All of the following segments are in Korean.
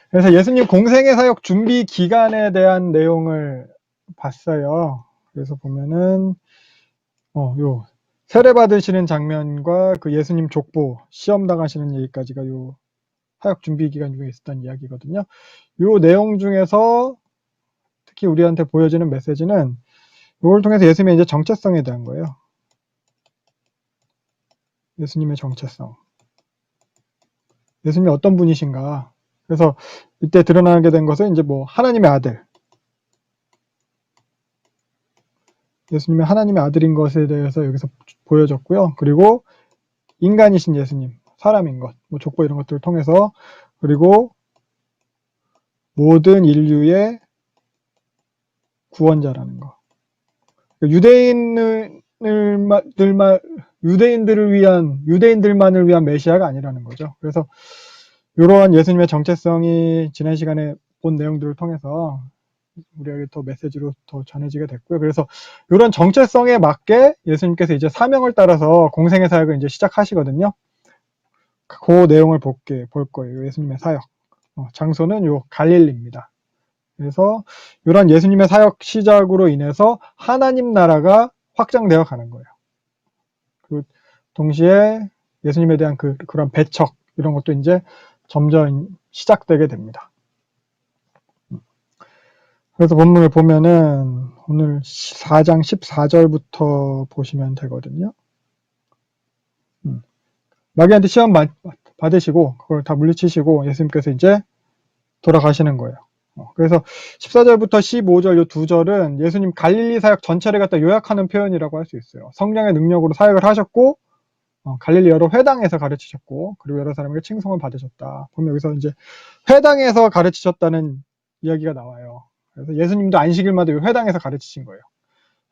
그래서 예수님 공생의 사역 준비 기간에 대한 내용을 봤어요. 그래서 보면은 요 세례 받으시는 장면과 그 예수님 족보 시험 당하시는 얘기까지가 요 사역 준비 기간 중에 있었던 이야기거든요. 요 내용 중에서 특히 우리한테 보여지는 메시지는 이걸 통해서 예수님의 이제 정체성에 대한 거예요. 예수님의 정체성. 예수님이 어떤 분이신가. 그래서 이때 드러나게 된 것은 이제 뭐 하나님의 아들. 예수님이 하나님의 아들인 것에 대해서 여기서 보여졌고요. 그리고 인간이신 예수님, 사람인 것, 뭐 족보 이런 것들을 통해서 그리고 모든 인류의 구원자라는 거. 유대인들만을 위한 메시아가 아니라는 거죠. 그래서 이러한 예수님의 정체성이 지난 시간에 본 내용들을 통해서 우리에게 더 메시지로 더 전해지게 됐고요. 그래서 이런 정체성에 맞게 예수님께서 이제 사명을 따라서 공생의 사역을 이제 시작하시거든요. 그 내용을 볼 거예요. 예수님의 사역. 장소는 요 갈릴리입니다. 그래서 이런 예수님의 사역 시작으로 인해서 하나님 나라가 확장되어 가는 거예요. 그 동시에 예수님에 대한 그런 배척 이런 것도 이제 점점 시작되게 됩니다. 그래서 본문을 보면은 오늘 4장 14절부터 보시면 되거든요. 마귀한테 시험 받으시고 그걸 다 물리치시고 예수님께서 이제 돌아가시는 거예요. 그래서 14절부터 15절 이 두 절은 예수님 갈릴리 사역 전체를 갖다 요약하는 표현이라고 할 수 있어요. 성령의 능력으로 사역을 하셨고 갈릴리 여러 회당에서 가르치셨고 그리고 여러 사람에게 칭송을 받으셨다. 보면 여기서 이제 회당에서 가르치셨다는 이야기가 나와요. 그래서 예수님도 안식일마다 회당에서 가르치신 거예요.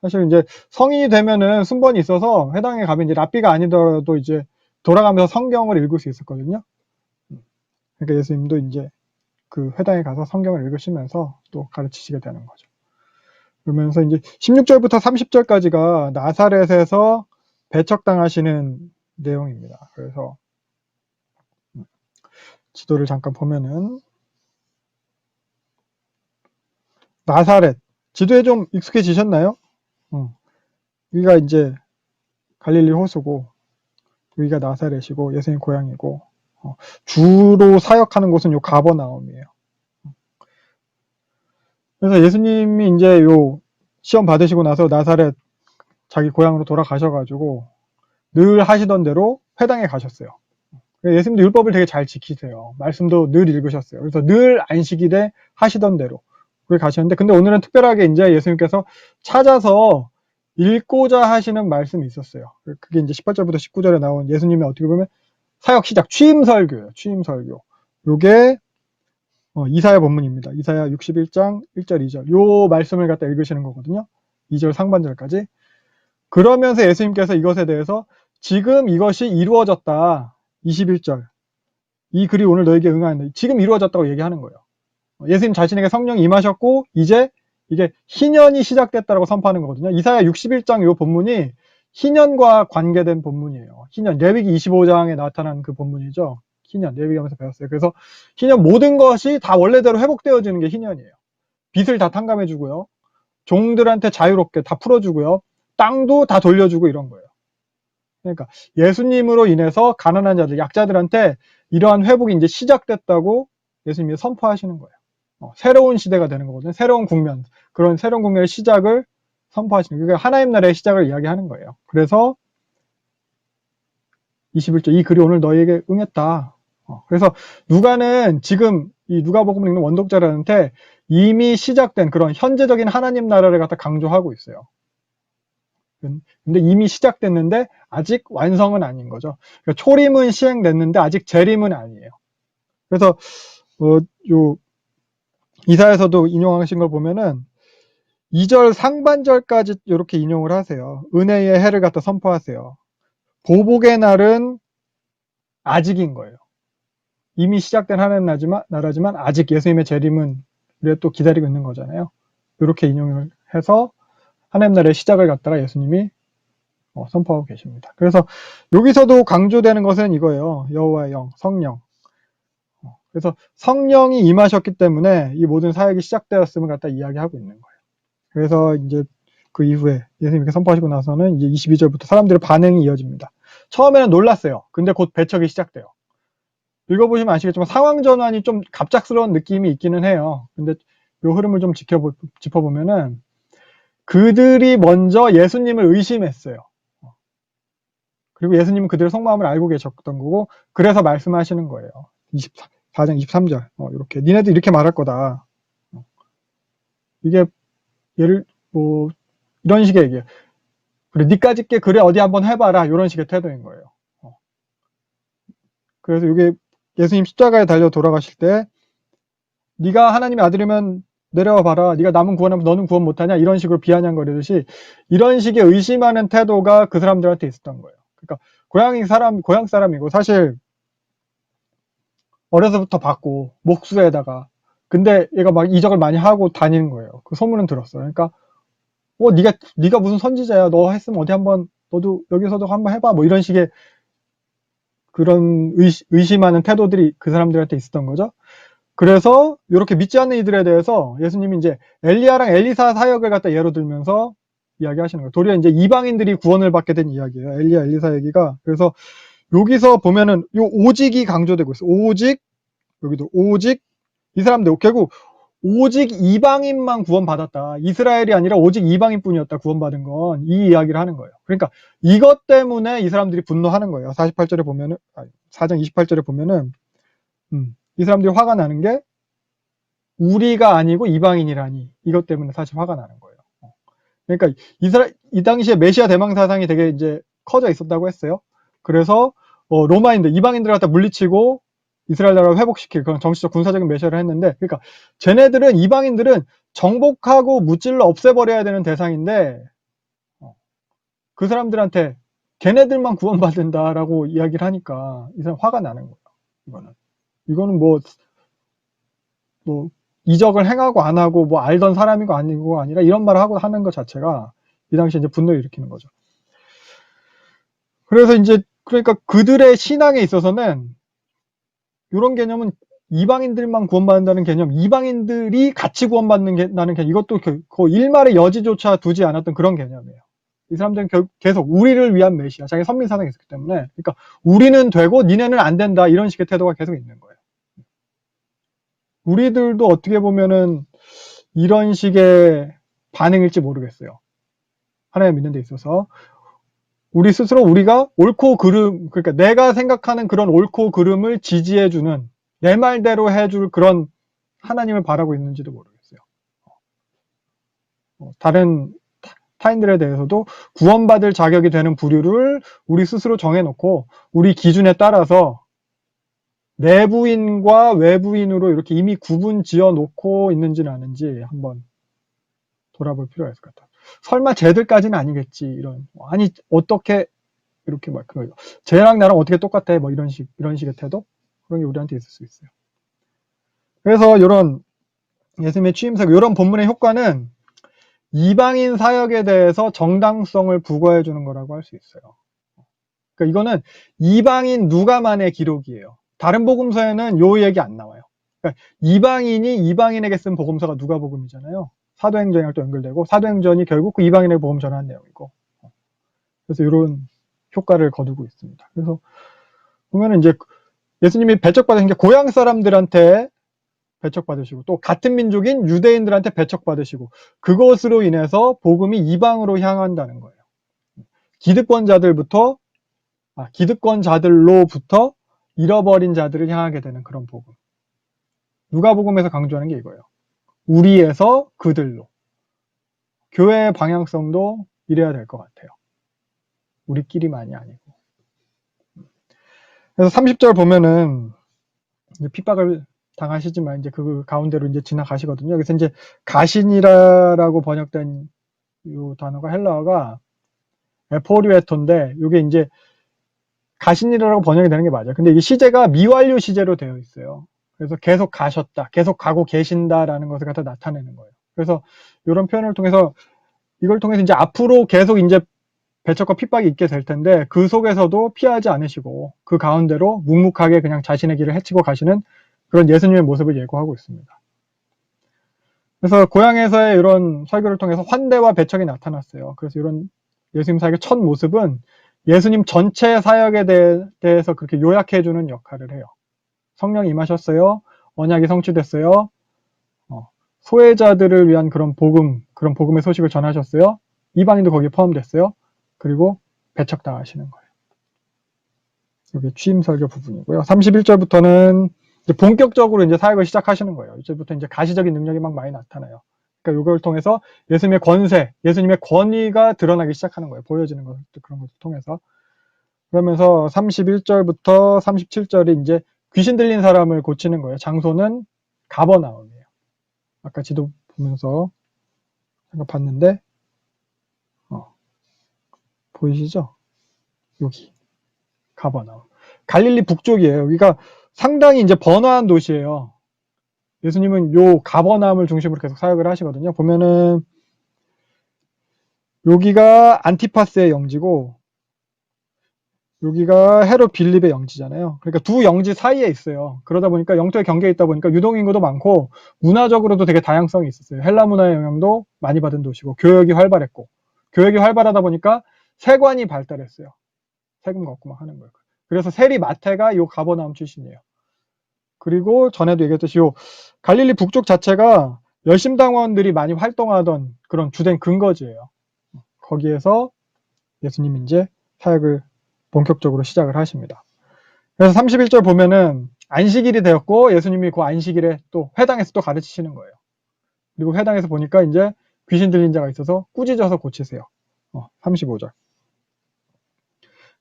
사실 이제 성인이 되면은 순번이 있어서 회당에 가면 이제 랍비가 아니더라도 이제 돌아가면서 성경을 읽을 수 있었거든요. 그러니까 예수님도 이제 그 회당에 가서 성경을 읽으시면서 또 가르치시게 되는 거죠. 그러면서 이제 16절부터 30절까지가 나사렛에서 배척당하시는 내용입니다. 그래서 지도를 잠깐 보면은 나사렛 지도에 좀 익숙해지셨나요? 여기가 이제 갈릴리 호수고 여기가 나사렛이고 예수님 고향이고 주로 사역하는 곳은 요 가버나움이에요. 그래서 예수님이 이제 요 시험 받으시고 나서 나사렛 자기 고향으로 돌아가셔가지고 늘 하시던 대로 회당에 가셨어요. 예수님도 율법을 되게 잘 지키세요. 말씀도 늘 읽으셨어요. 그래서 늘 안식일에 하시던 대로 그렇게 가셨는데 근데 오늘은 특별하게 이제 예수님께서 찾아서 읽고자 하시는 말씀이 있었어요. 그게 이제 18절부터 19절에 나온 예수님이 어떻게 보면 사역 시작 취임설교예요. 취임설교. 요게 이사야 본문입니다. 이사야 61장 1절 2절 요 말씀을 갖다 읽으시는 거거든요. 2절 상반절까지. 그러면서 예수님께서 이것에 대해서 지금 이것이 이루어졌다. 21절. 이 글이 오늘 너에게 응하는데 지금 이루어졌다고 얘기하는 거예요. 예수님 자신에게 성령이 임하셨고 이제 이게 희년이 시작됐다라고 선포하는 거거든요. 이사야 61장 요 본문이 희년과 관계된 본문이에요. 희년, 레위기 25장에 나타난 그 본문이죠. 희년, 레위기하면서 배웠어요. 그래서 희년 모든 것이 다 원래대로 회복되어지는 게 희년이에요. 빚을 다 탕감해주고요. 종들한테 자유롭게 다 풀어주고요. 땅도 다 돌려주고 이런 거예요. 그러니까 예수님으로 인해서 가난한 자들, 약자들한테 이러한 회복이 이제 시작됐다고 예수님이 선포하시는 거예요. 새로운 시대가 되는 거거든요. 새로운 국면, 그런 새로운 국면의 시작을 선포하시는 거예요. 그러니까 하나님 나라의 시작을 이야기하는 거예요. 그래서 21절 이 글이 오늘 너희에게 응했다. 그래서 누가는 지금 이 누가복음을 읽는 원독자들한테 이미 시작된 그런 현재적인 하나님 나라를 갖다 강조하고 있어요. 근데 이미 시작됐는데 아직 완성은 아닌 거죠. 그러니까 초림은 시행됐는데 아직 재림은 아니에요. 그래서 요 이사에서도 인용하신 걸 보면은 2절 상반절까지 이렇게 인용을 하세요. 은혜의 해를 갖다 선포하세요. 보복의 날은 아직인 거예요. 이미 시작된 하나님 나라지만 아직 예수님의 재림은 우리가 또 기다리고 있는 거잖아요. 이렇게 인용을 해서 하나님 나라의 시작을 갖다가 예수님이 선포하고 계십니다. 그래서 여기서도 강조되는 것은 이거예요. 여호와의 영, 성령. 그래서 성령이 임하셨기 때문에 이 모든 사역이 시작되었음을 갖다 이야기하고 있는 거예요. 그래서 이제 그 이후에 예수님 이렇게 선포하시고 나서는 이제 22절부터 사람들의 반응이 이어집니다. 처음에는 놀랐어요. 근데 곧 배척이 시작돼요. 읽어보시면 아시겠지만 상황 전환이 좀 갑작스러운 느낌이 있기는 해요. 근데 이 흐름을 좀 짚어보면은 그들이 먼저 예수님을 의심했어요. 그리고 예수님은 그들의 속마음을 알고 계셨던 거고, 그래서 말씀하시는 거예요. 4장 23절. 이렇게. 니네도 이렇게 말할 거다. 이게, 이런 식의 얘기예요. 그래, 니까짓 게 그래, 어디 한번 해봐라. 이런 식의 태도인 거예요. 그래서 이게 예수님 십자가에 달려 돌아가실 때, 네가 하나님의 아들이면 내려와 봐라. 네가 남은 구원하면 너는 구원 못하냐? 이런 식으로 비아냥거리듯이 이런 식의 의심하는 태도가 그 사람들한테 있었던 거예요. 그러니까 고향 사람이고 사실 어려서부터 봤고 목수에다가 근데 얘가 막 이적을 많이 하고 다니는 거예요. 그 소문은 들었어요. 그러니까 네가 무슨 선지자야? 너 했으면 어디 한번 너도 여기서도 한번 해봐. 뭐 이런 식의 그런 의심하는 태도들이 그 사람들한테 있었던 거죠. 그래서 이렇게 믿지 않는 이들에 대해서 예수님이 이제 엘리야랑 엘리사 사역을 갖다 예로 들면서 이야기하시는 거예요. 도리어 이제 이방인들이 구원을 받게 된 이야기예요. 엘리야, 엘리사 얘기가. 그래서 여기서 보면은 요 오직이 강조되고 있어요. 오직 여기도 오직 이 사람들 결국 오직 이방인만 구원받았다. 이스라엘이 아니라 오직 이방인뿐이었다. 구원받은 건 이 이야기를 하는 거예요. 그러니까 이것 때문에 이 사람들이 분노하는 거예요. 48절에 보면은 4장 28절에 보면은 이 사람들이 화가 나는 게 우리가 아니고 이방인이라니 이것 때문에 사실 화가 나는 거예요. 그러니까 이 당시에 메시아 대망 사상이 되게 이제 커져 있었다고 했어요. 그래서 로마인들 이방인들 갖다 물리치고 이스라엘 나라를 회복시킬 그런 정치적 군사적인 메시아를 했는데 그러니까 이방인들은 정복하고 무찔러 없애버려야 되는 대상인데 그 사람들한테 걔네들만 구원받는다라고 이야기를 하니까 이 사람 화가 나는 거예요. 이거는 뭐 이적을 행하고 안 하고 뭐 알던 사람이고 아니고 아니라 이런 말을 하고 하는 것 자체가 이 당시에 이제 분노를 일으키는 거죠. 그래서 이제 그러니까 그들의 신앙에 있어서는 이런 개념은 이방인들만 구원받는다는 개념, 이방인들이 같이 구원받는다는 개념, 이것도 그 일말의 여지조차 두지 않았던 그런 개념이에요. 이 사람들은 계속 우리를 위한 메시아, 자기 선민 사상이 있었기 때문에, 그러니까 우리는 되고 니네는 안 된다 이런 식의 태도가 계속 있는 거예요. 우리들도 어떻게 보면은 이런 식의 반응일지 모르겠어요. 하나님 믿는 데 있어서 우리 스스로 우리가 옳고 그름, 그러니까 내가 생각하는 그런 옳고 그름을 지지해주는 내 말대로 해줄 그런 하나님을 바라고 있는지도 모르겠어요. 다른 타인들에 대해서도 구원받을 자격이 되는 부류를 우리 스스로 정해놓고 우리 기준에 따라서 내부인과 외부인으로 이렇게 이미 구분 지어 놓고 있는지는 아닌지 한번 돌아볼 필요가 있을 것 같아요. 설마 쟤들까지는 아니겠지 이런 아니 어떻게 이렇게 막 그래요. 쟤랑 나랑 어떻게 똑같아 뭐 이런 식의 태도 그런 게 우리한테 있을 수 있어요. 그래서 이런 예수님의 취임사고 이런 본문의 효과는 이방인 사역에 대해서 정당성을 부과해 주는 거라고 할 수 있어요. 그러니까 이거는 이방인 누가만의 기록이에요. 다른 복음서에는 요 얘기 안 나와요. 그러니까 이방인이 이방인에게 쓴 복음서가 누가복음이잖아요. 사도행전이랑 또 연결되고 사도행전이 결국 그 이방인에게 복음 전하는 내용이고 그래서 이런 효과를 거두고 있습니다. 그래서 보면은 이제 예수님이 배척받으신 게 고향 사람들한테 배척받으시고 또 같은 민족인 유대인들한테 배척받으시고 그것으로 인해서 복음이 이방으로 향한다는 거예요. 기득권자들로부터 잃어버린 자들을 향하게 되는 그런 복음. 누가복음에서 강조하는 게 이거예요. 우리에서 그들로. 교회의 방향성도 이래야 될 것 같아요. 우리끼리만이 아니고. 그래서 30절 보면은 이제 핍박을 당하시지만 이제 그 가운데로 이제 지나가시거든요. 그래서 이제 가신이라고 번역된 이 단어가 헬라어가 에포리에토인데 이게 이제 가신이라고 번역이 되는 게 맞아요. 근데 이 시제가 미완료 시제로 되어 있어요. 그래서 계속 가셨다, 계속 가고 계신다라는 것을 갖다 나타내는 거예요. 그래서 이런 표현을 통해서 이걸 통해서 이제 앞으로 계속 이제 배척과 핍박이 있게 될 텐데 그 속에서도 피하지 않으시고 그 가운데로 묵묵하게 그냥 자신의 길을 헤치고 가시는 그런 예수님의 모습을 예고하고 있습니다. 그래서 고향에서의 이런 설교를 통해서 환대와 배척이 나타났어요. 그래서 이런 예수님 사역의 첫 모습은 예수님 전체 사역에 대해서 그렇게 요약해주는 역할을 해요. 성령이 임하셨어요. 언약이 성취됐어요. 소외자들을 위한 그런 복음의 소식을 전하셨어요. 이방인도 거기에 포함됐어요. 그리고 배척당하시는 거예요. 이게 취임 설교 부분이고요. 31절부터는 이제 본격적으로 이제 사역을 시작하시는 거예요. 이제부터 이제 가시적인 능력이 막 많이 나타나요. 그러니까 이걸 통해서 예수님의 권세, 예수님의 권위가 드러나기 시작하는 거예요. 보여지는 것들, 그런 것을 통해서. 그러면서 31절부터 37절이 이제 귀신 들린 사람을 고치는 거예요. 장소는 가버나움이에요. 아까 지도 보면서 잠깐 봤는데, 보이시죠? 여기. 가버나움. 갈릴리 북쪽이에요. 여기가 상당히 이제 번화한 도시예요. 예수님은 요 가버나움을 중심으로 계속 사역을 하시거든요. 보면은 여기가 안티파스의 영지고 여기가 헤롯 빌립의 영지잖아요. 그러니까 두 영지 사이에 있어요. 그러다 보니까 영토의 경계에 있다 보니까 유동인구도 많고 문화적으로도 되게 다양성이 있었어요. 헬라 문화의 영향도 많이 받은 도시고 교역이 활발했고 교역이 활발하다 보니까 세관이 발달했어요. 세금 걷고 막 하는 거예요. 그래서 세리 마태가 요 가버나움 출신이에요. 그리고 전에도 얘기했듯이 요 갈릴리 북쪽 자체가 열심당원들이 많이 활동하던 그런 주된 근거지예요. 거기에서 예수님이 이제 사역을 본격적으로 시작을 하십니다. 그래서 31절 보면은 안식일이 되었고 예수님이 그 안식일에 또 회당에서 또 가르치시는 거예요. 그리고 회당에서 보니까 이제 귀신 들린 자가 있어서 꾸짖어서 고치세요. 35절.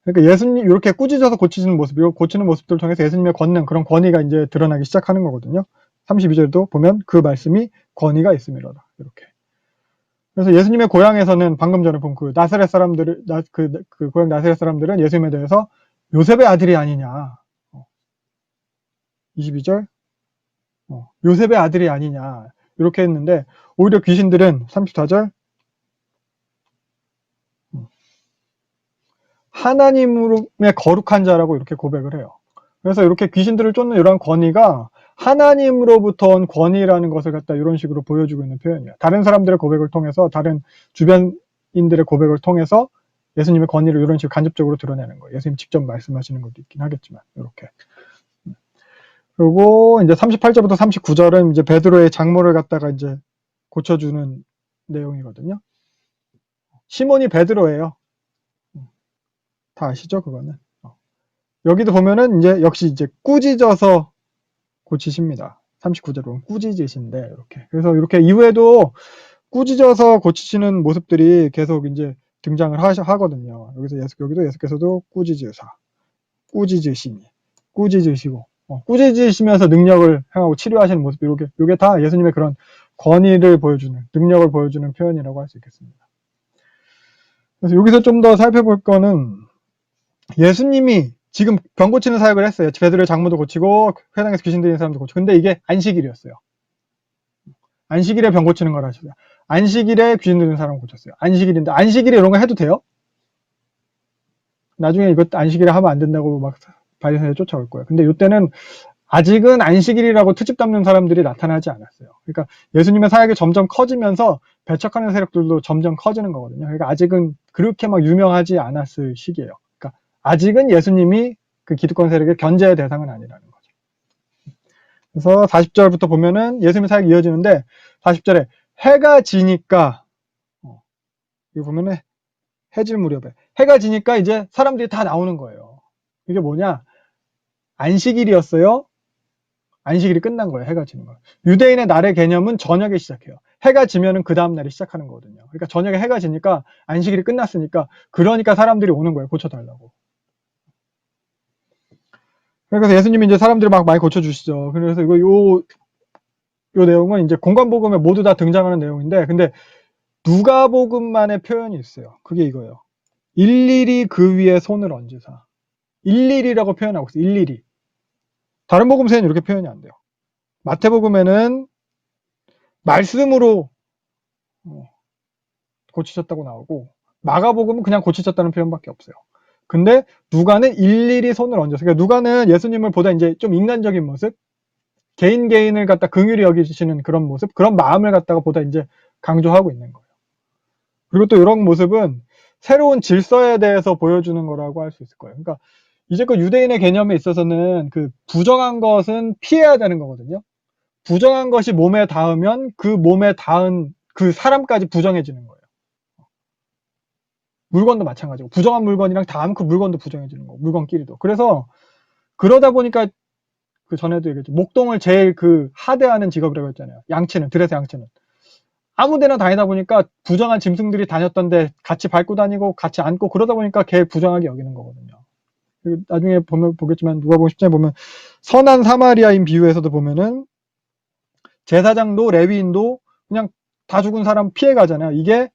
그러니까 예수님 이렇게 꾸짖어서 고치시는 모습, 고치는 모습들을 통해서 예수님의 권능, 그런 권위가 이제 드러나기 시작하는 거거든요. 32절도 보면 그 말씀이 권위가 있음이로다. 이렇게. 그래서 예수님의 고향에서는 방금 전에 본 그 나사렛 사람들을, 그 고향 나사렛 사람들은 예수님에 대해서 요셉의 아들이 아니냐. 22절. 요셉의 아들이 아니냐. 이렇게 했는데, 오히려 귀신들은 34절. 하나님의 거룩한 자라고 이렇게 고백을 해요. 그래서 이렇게 귀신들을 쫓는 이러한 권위가 하나님으로부터 온 권위라는 것을 갖다 이런 식으로 보여주고 있는 표현이에요. 다른 사람들의 고백을 통해서, 다른 주변인들의 고백을 통해서 예수님의 권위를 이런 식으로 간접적으로 드러내는 거예요. 예수님 직접 말씀하시는 것도 있긴 하겠지만, 이렇게. 그리고 이제 38절부터 39절은 이제 베드로의 장모를 갖다가 이제 고쳐주는 내용이거든요. 시몬이 베드로예요. 다 아시죠, 그거는? 여기도 보면은 이제 역시 이제 꾸짖어서 고치십니다. 39절로 보면 꾸짖으신데, 이렇게. 그래서 이렇게 이후에도 꾸짖어서 고치시는 모습들이 계속 이제 등장을 하거든요. 여기도 예수께서도 꾸짖으사, 꾸짖으시니, 꾸짖으시고, 꾸짖으시면서 능력을 행하고 치료하시는 모습, 요게 다 예수님의 그런 권위를 보여주는, 능력을 보여주는 표현이라고 할 수 있겠습니다. 그래서 여기서 좀 더 살펴볼 거는 예수님이 지금 병 고치는 사역을 했어요. 베드로의 장모도 고치고 회당에서 귀신 들리는 사람도 고치고. 근데 이게 안식일이었어요. 안식일에 병 고치는 걸 하셨어요. 안식일에 귀신 들리는 사람 고쳤어요. 안식일인데 안식일에 이런 거 해도 돼요? 나중에 이것 안식일에 하면 안 된다고 막 바리새인들 쫓아올 거예요. 근데 이때는 아직은 안식일이라고 트집 잡는 사람들이 나타나지 않았어요. 그러니까 예수님의 사역이 점점 커지면서 배척하는 세력들도 점점 커지는 거거든요. 그러니까 아직은 그렇게 막 유명하지 않았을 시기예요. 그러니까 아직은 예수님이 그 기득권 세력의 견제의 대상은 아니라는 거죠. 그래서 40절부터 보면은 예수님의 사역이 이어지는데 40절에 해가 지니까 이거 보면은 해질 무렵에 해가 지니까 이제 사람들이 다 나오는 거예요. 이게 뭐냐? 안식일이었어요. 안식일이 끝난 거예요. 해가 지는 거. 유대인의 날의 개념은 저녁에 시작해요. 해가 지면은 그 다음 날이 시작하는 거거든요. 그러니까 저녁에 해가 지니까 안식일이 끝났으니까 그러니까 사람들이 오는 거예요. 고쳐달라고. 그래서 예수님이 이제 사람들을 막 많이 고쳐주시죠. 그래서 요 내용은 이제 공관복음에 모두 다 등장하는 내용인데, 근데 누가복음만의 표현이 있어요. 그게 이거예요. 일일이 그 위에 손을 얹으사. 일일이라고 표현하고 있어요. 일일이. 다른 복음서에는 이렇게 표현이 안 돼요. 마태복음에는 말씀으로 고치셨다고 나오고, 마가복음은 그냥 고치셨다는 표현밖에 없어요. 근데 누가는 일일이 손을 얹어서, 그러니까 누가는 예수님을 보다 이제 좀 인간적인 모습, 개인을 갖다 긍휼히 여기시는 그런 모습, 그런 마음을 갖다가 보다 이제 강조하고 있는 거예요. 그리고 또 이런 모습은 새로운 질서에 대해서 보여주는 거라고 할 수 있을 거예요. 그러니까 이제껏 유대인의 개념에 있어서는 그 부정한 것은 피해야 되는 거거든요. 부정한 것이 몸에 닿으면 그 몸에 닿은 그 사람까지 부정해지는 거예요. 물건도 마찬가지고 부정한 물건이랑 닿으면 그 물건도 부정해지는 거고 물건끼리도. 그래서 그러다 보니까 그 전에도 얘기했죠. 목동을 제일 그 하대하는 직업이라고 했잖아요. 양치는, 들에서 양치는. 아무 데나 다니다 보니까 부정한 짐승들이 다녔던데 같이 밟고 다니고 같이 앉고 그러다 보니까 걔 부정하게 여기는 거거든요. 그리고 나중에 보면 보겠지만 누가복음 10장에 보면 선한 사마리아인 비유에서도 보면은 제사장도 레위인도 그냥 다 죽은 사람 피해 가잖아요. 이게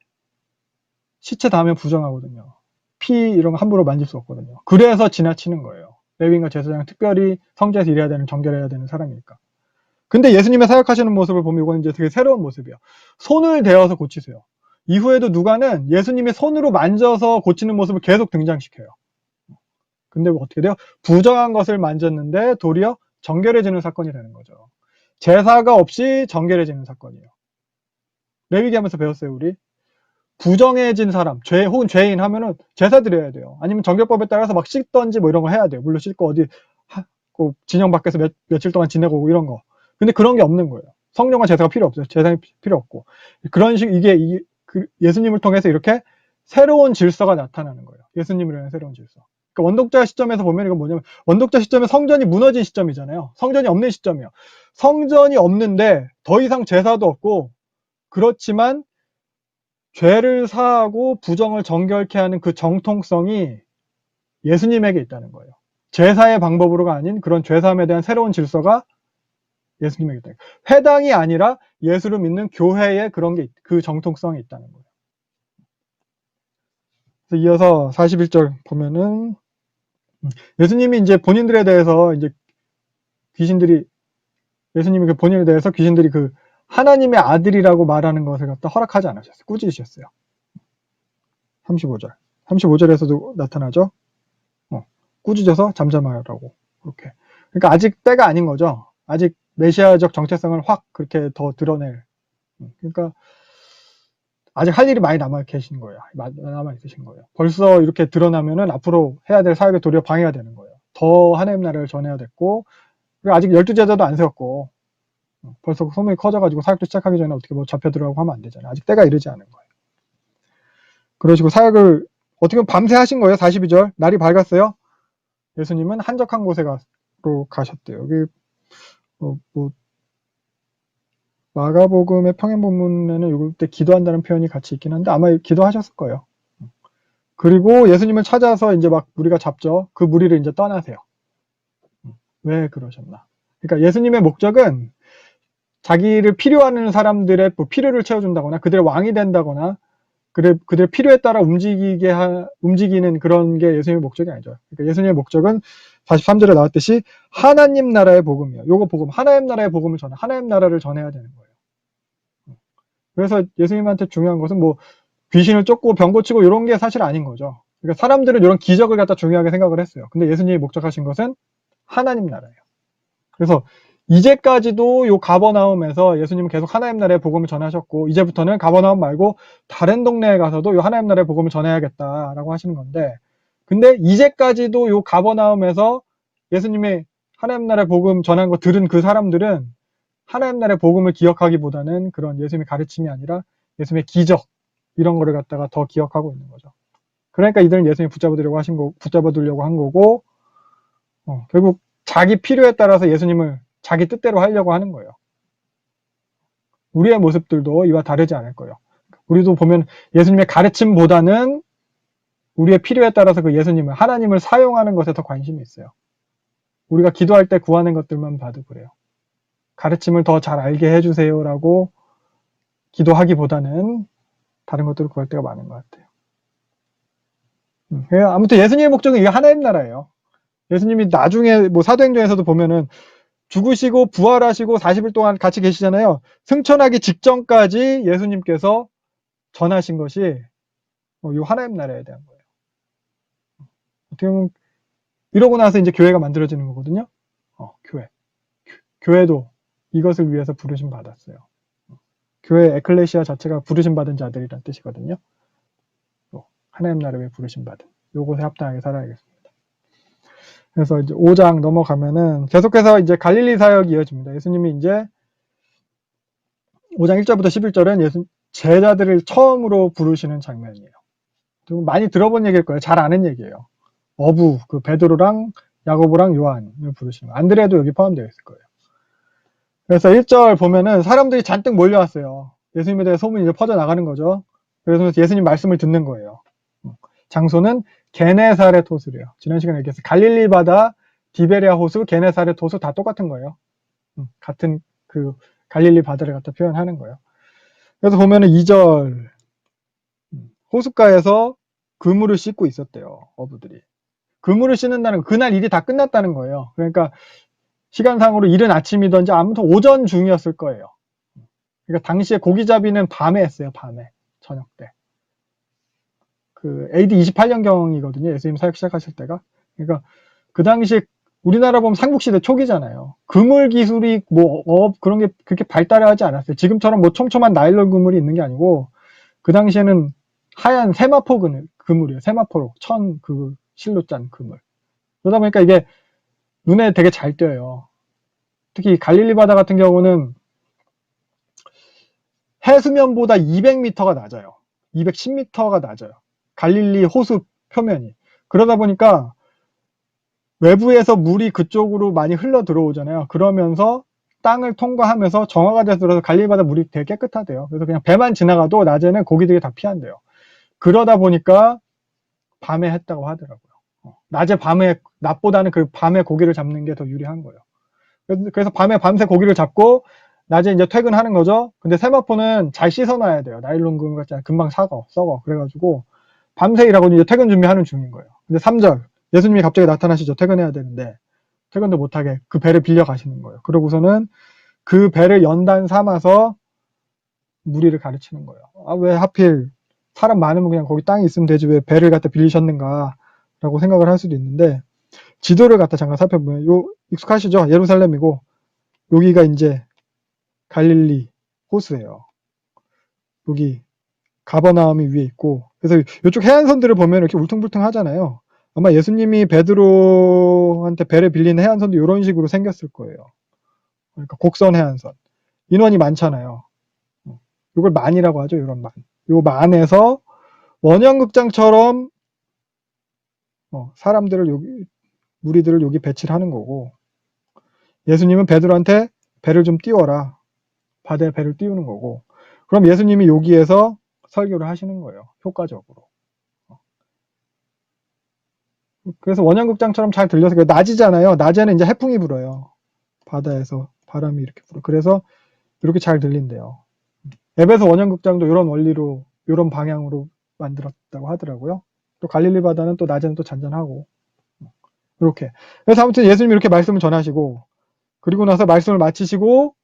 시체 닿으면 부정하거든요. 피 이런 거 함부로 만질 수 없거든요. 그래서 지나치는 거예요. 레위인과 제사장은 특별히 성지에서 일해야 되는, 정결해야 되는 사람이니까. 근데 예수님의 사역하시는 모습을 보면 이거는 이제 되게 새로운 모습이에요. 손을 대어서 고치세요. 이후에도 누가는 예수님이 손으로 만져서 고치는 모습을 계속 등장시켜요. 근데 어떻게 돼요? 부정한 것을 만졌는데 도리어 정결해지는 사건이 되는 거죠. 제사가 없이 정결해지는 사건이에요. 레위기 하면서 배웠어요, 우리. 부정해진 사람, 죄 혹은 죄인 하면은 제사 드려야 돼요. 아니면 정결법에 따라서 막 씻던지 뭐 이런 거 해야 돼요. 물로 씻고 어디 진영 밖에서 며칠 동안 지내고 오고 이런 거. 근데 그런 게 없는 거예요. 성령과 제사가 필요 없어요. 제사가 필요 없고. 그런 식, 예수님을 통해서 이렇게 새로운 질서가 나타나는 거예요. 예수님을 위한 새로운 질서. 그러니까 원독자 시점에서 보면 이건 뭐냐면, 원독자 시점에 성전이 무너진 시점이잖아요. 성전이 없는 시점이에요. 성전이 없는데 더 이상 제사도 없고, 그렇지만 죄를 사하고 부정을 정결케 하는 그 정통성이 예수님에게 있다는 거예요. 제사의 방법으로가 아닌 그런 죄사함에 대한 새로운 질서가 예수님에게 있다. 회당이 아니라 예수를 믿는 교회에 그런 게, 그 정통성이 있다는 거예요. 그래서 이어서 41절 보면은, 예수님이 이제 본인들에 대해서 이제 귀신들이, 예수님이 그 본인에 대해서 귀신들이 그 하나님의 아들이라고 말하는 것을 갖다 허락하지 않으셨어요. 꾸짖으셨어요. 35절. 35절에서도 나타나죠. 꾸짖어서 잠잠하라고. 그렇게. 그러니까 아직 때가 아닌 거죠. 아직 메시아적 정체성을 확 그렇게 더 드러낼. 그러니까 아직 할 일이 많이 남아 계신 거예요. 남아 있으신 거예요. 벌써 이렇게 드러나면은 앞으로 해야 될 사역에 도리어 방해가 되는 거예요. 더 하나님 나라를 전해야 됐고, 그리고 아직 12제자도 안 세웠고, 벌써 소문이 커져가지고 사역도 시작하기 전에 어떻게 뭐 잡혀 들어가고 하면 안 되잖아요. 아직 때가 이르지 않은 거예요. 그러시고 사역을 어떻게 보면 밤새 하신 거예요. 42절. 날이 밝았어요. 예수님은 한적한 곳에 가셨대요. 여기 뭐 마가복음의 평행 본문에는 이때 기도한다는 표현이 같이 있긴 한데 아마 기도하셨을 거예요. 그리고 예수님을 찾아서 이제 막 무리가 잡죠. 그 무리를 이제 떠나세요. 왜 그러셨나? 그러니까 예수님의 목적은 자기를 필요하는 사람들의 뭐 필요를 채워준다거나 그들의 왕이 된다거나 그들의 필요에 따라 움직이는 그런 게 예수님의 목적이 아니죠. 그러니까 예수님의 목적은 43절에 나왔듯이 하나님 나라의 복음이에요. 요거 복음, 하나님 나라의 복음을 하나님 나라를 전해야 되는 거예요. 그래서 예수님한테 중요한 것은 뭐 귀신을 쫓고 병 고치고 이런 게 사실 아닌 거죠. 그러니까 사람들은 이런 기적을 갖다 중요하게 생각을 했어요. 근데 예수님이 목적하신 것은 하나님 나라예요. 그래서 이제까지도 요 가버나움에서 예수님은 계속 하나님 나라의 복음을 전하셨고 이제부터는 가버나움 말고 다른 동네에 가서도 요 하나님 나라의 복음을 전해야겠다라고 하시는 건데 근데 이제까지도 요 가버나움에서 예수님이 하나님 나라의 복음 전한 거 들은 그 사람들은 하나님 나라의 복음을 기억하기보다는 그런 예수님의 가르침이 아니라 예수님의 기적 이런 거를 갖다가 더 기억하고 있는 거죠. 그러니까 이들은 예수님 붙잡아두려고 한 거고 결국 자기 필요에 따라서 예수님을 자기 뜻대로 하려고 하는 거예요. 우리의 모습들도 이와 다르지 않을 거예요. 우리도 보면 예수님의 가르침보다는 우리의 필요에 따라서 그 예수님을, 하나님을 사용하는 것에 더 관심이 있어요. 우리가 기도할 때 구하는 것들만 봐도 그래요. 가르침을 더 잘 알게 해주세요라고 기도하기보다는 다른 것들을 구할 때가 많은 것 같아요. 아무튼 예수님의 목적은 이게 하나님 나라예요. 예수님이 나중에 뭐 사도행전에서도 보면은 죽으시고 부활하시고 40일 동안 같이 계시잖아요. 승천하기 직전까지 예수님께서 전하신 것이 이 하나님 나라에 대한 거예요. 어떻게 보면 이러고 나서 이제 교회가 만들어지는 거거든요. 교회. 교회도 이것을 위해서 부르심 받았어요. 교회 에클레시아 자체가 부르심 받은 자들이란 뜻이거든요. 하나님 나라에 부르심 받은 요것에 합당하게 살아야겠습니다. 그래서 이제 5장 넘어가면은 계속해서 이제 갈릴리 사역이 이어집니다. 예수님이 이제 5장 1절부터 11절은 제자들을 처음으로 부르시는 장면이에요. 많이 들어본 얘기일 거예요. 잘 아는 얘기예요. 어부, 그 베드로랑 야고보랑 요한을 부르시는 거. 안드레도 여기 포함되어 있을 거예요. 그래서 1절 보면은 사람들이 잔뜩 몰려왔어요. 예수님에 대해 소문이 이제 퍼져나가는 거죠. 그래서 예수님 말씀을 듣는 거예요. 장소는 게네사렛 호수래요. 지난 시간에 얘기했어요. 갈릴리 바다, 디베리아 호수, 게네사렛 호수 다 똑같은 거예요. 같은 그 갈릴리 바다를 갖다 표현하는 거예요. 그래서 보면은 2절 호숫가에서 그물을 씻고 있었대요. 어부들이. 그물을 씻는다는 거, 그날 일이 다 끝났다는 거예요. 그러니까 시간상으로 이른 아침이든지 아무튼 오전 중이었을 거예요. 그러니까 당시에 고기잡이는 밤에 했어요. 밤에. 저녁 때. 그 AD 28년경이거든요. 예수님 사역 시작하실 때가. 그러니까 그 당시에 우리나라 보면 삼국시대 초기잖아요. 그물 기술이 그런 게 그렇게 발달하지 않았어요. 지금처럼 뭐 촘촘한 나일론 그물이 있는 게 아니고 그 당시에는 하얀 세마포 그물이에요. 세마포로 그 실로 짠 그물. 그러다 보니까 이게 눈에 되게 잘 띄어요. 특히 갈릴리 바다 같은 경우는 해수면보다 200m가 낮아요. 210m가 낮아요. 갈릴리 호수 표면이. 그러다 보니까 외부에서 물이 그쪽으로 많이 흘러 들어오잖아요. 그러면서 땅을 통과하면서 정화가 돼서 들어서 갈릴리 바다 물이 되게 깨끗하대요. 그래서 그냥 배만 지나가도 낮에는 고기들이 다 피한대요. 그러다 보니까 밤에 했다고 하더라고요. 낮보다는 그 밤에 고기를 잡는 게 더 유리한 거예요. 그래서 밤에 밤새 고기를 잡고 낮에 이제 퇴근하는 거죠. 근데 세마포는 잘 씻어놔야 돼요. 나일론 그물 같지 않아 금방 썩어. 그래가지고 밤새 일하고 이제 퇴근 준비하는 중인 거예요. 근데 3절 예수님이 갑자기 나타나시죠. 퇴근해야 되는데 퇴근도 못하게 그 배를 빌려 가시는 거예요. 그러고서는 그 배를 연단 삼아서 무리를 가르치는 거예요. 왜 하필 사람 많으면 그냥 거기 땅이 있으면 되지 왜 배를 갖다 빌리셨는가 라고 생각을 할 수도 있는데 지도를 갖다 잠깐 살펴보면 익숙하시죠? 예루살렘이고 여기가 이제 갈릴리 호수예요. 여기 가버나움이 위에 있고 그래서 이쪽 해안선들을 보면 이렇게 울퉁불퉁 하잖아요. 아마 예수님이 베드로한테 배를 빌리는 해안선도 이런 식으로 생겼을 거예요. 그러니까 곡선 해안선. 인원이 많잖아요. 이걸 만이라고 하죠. 이런 만. 요 만에서 원형극장처럼 무리들을 여기 배치를 하는 거고 예수님은 베드로한테 배를 좀 띄워라. 바다에 배를 띄우는 거고 그럼 예수님이 여기에서 설교를 하시는 거예요. 효과적으로. 그래서 원형극장처럼 잘 들려서 낮이잖아요. 낮에는 이제 해풍이 불어요. 바다에서 바람이 이렇게 불어. 그래서 이렇게 잘 들린대요. 에베소 원형극장도 이런 원리로 이런 방향으로 만들었다고 하더라고요. 또 갈릴리 바다는 또 낮에는 또 잔잔하고 이렇게. 그래서 아무튼 예수님이 이렇게 말씀을 전하시고 그리고 나서 말씀을 마치시고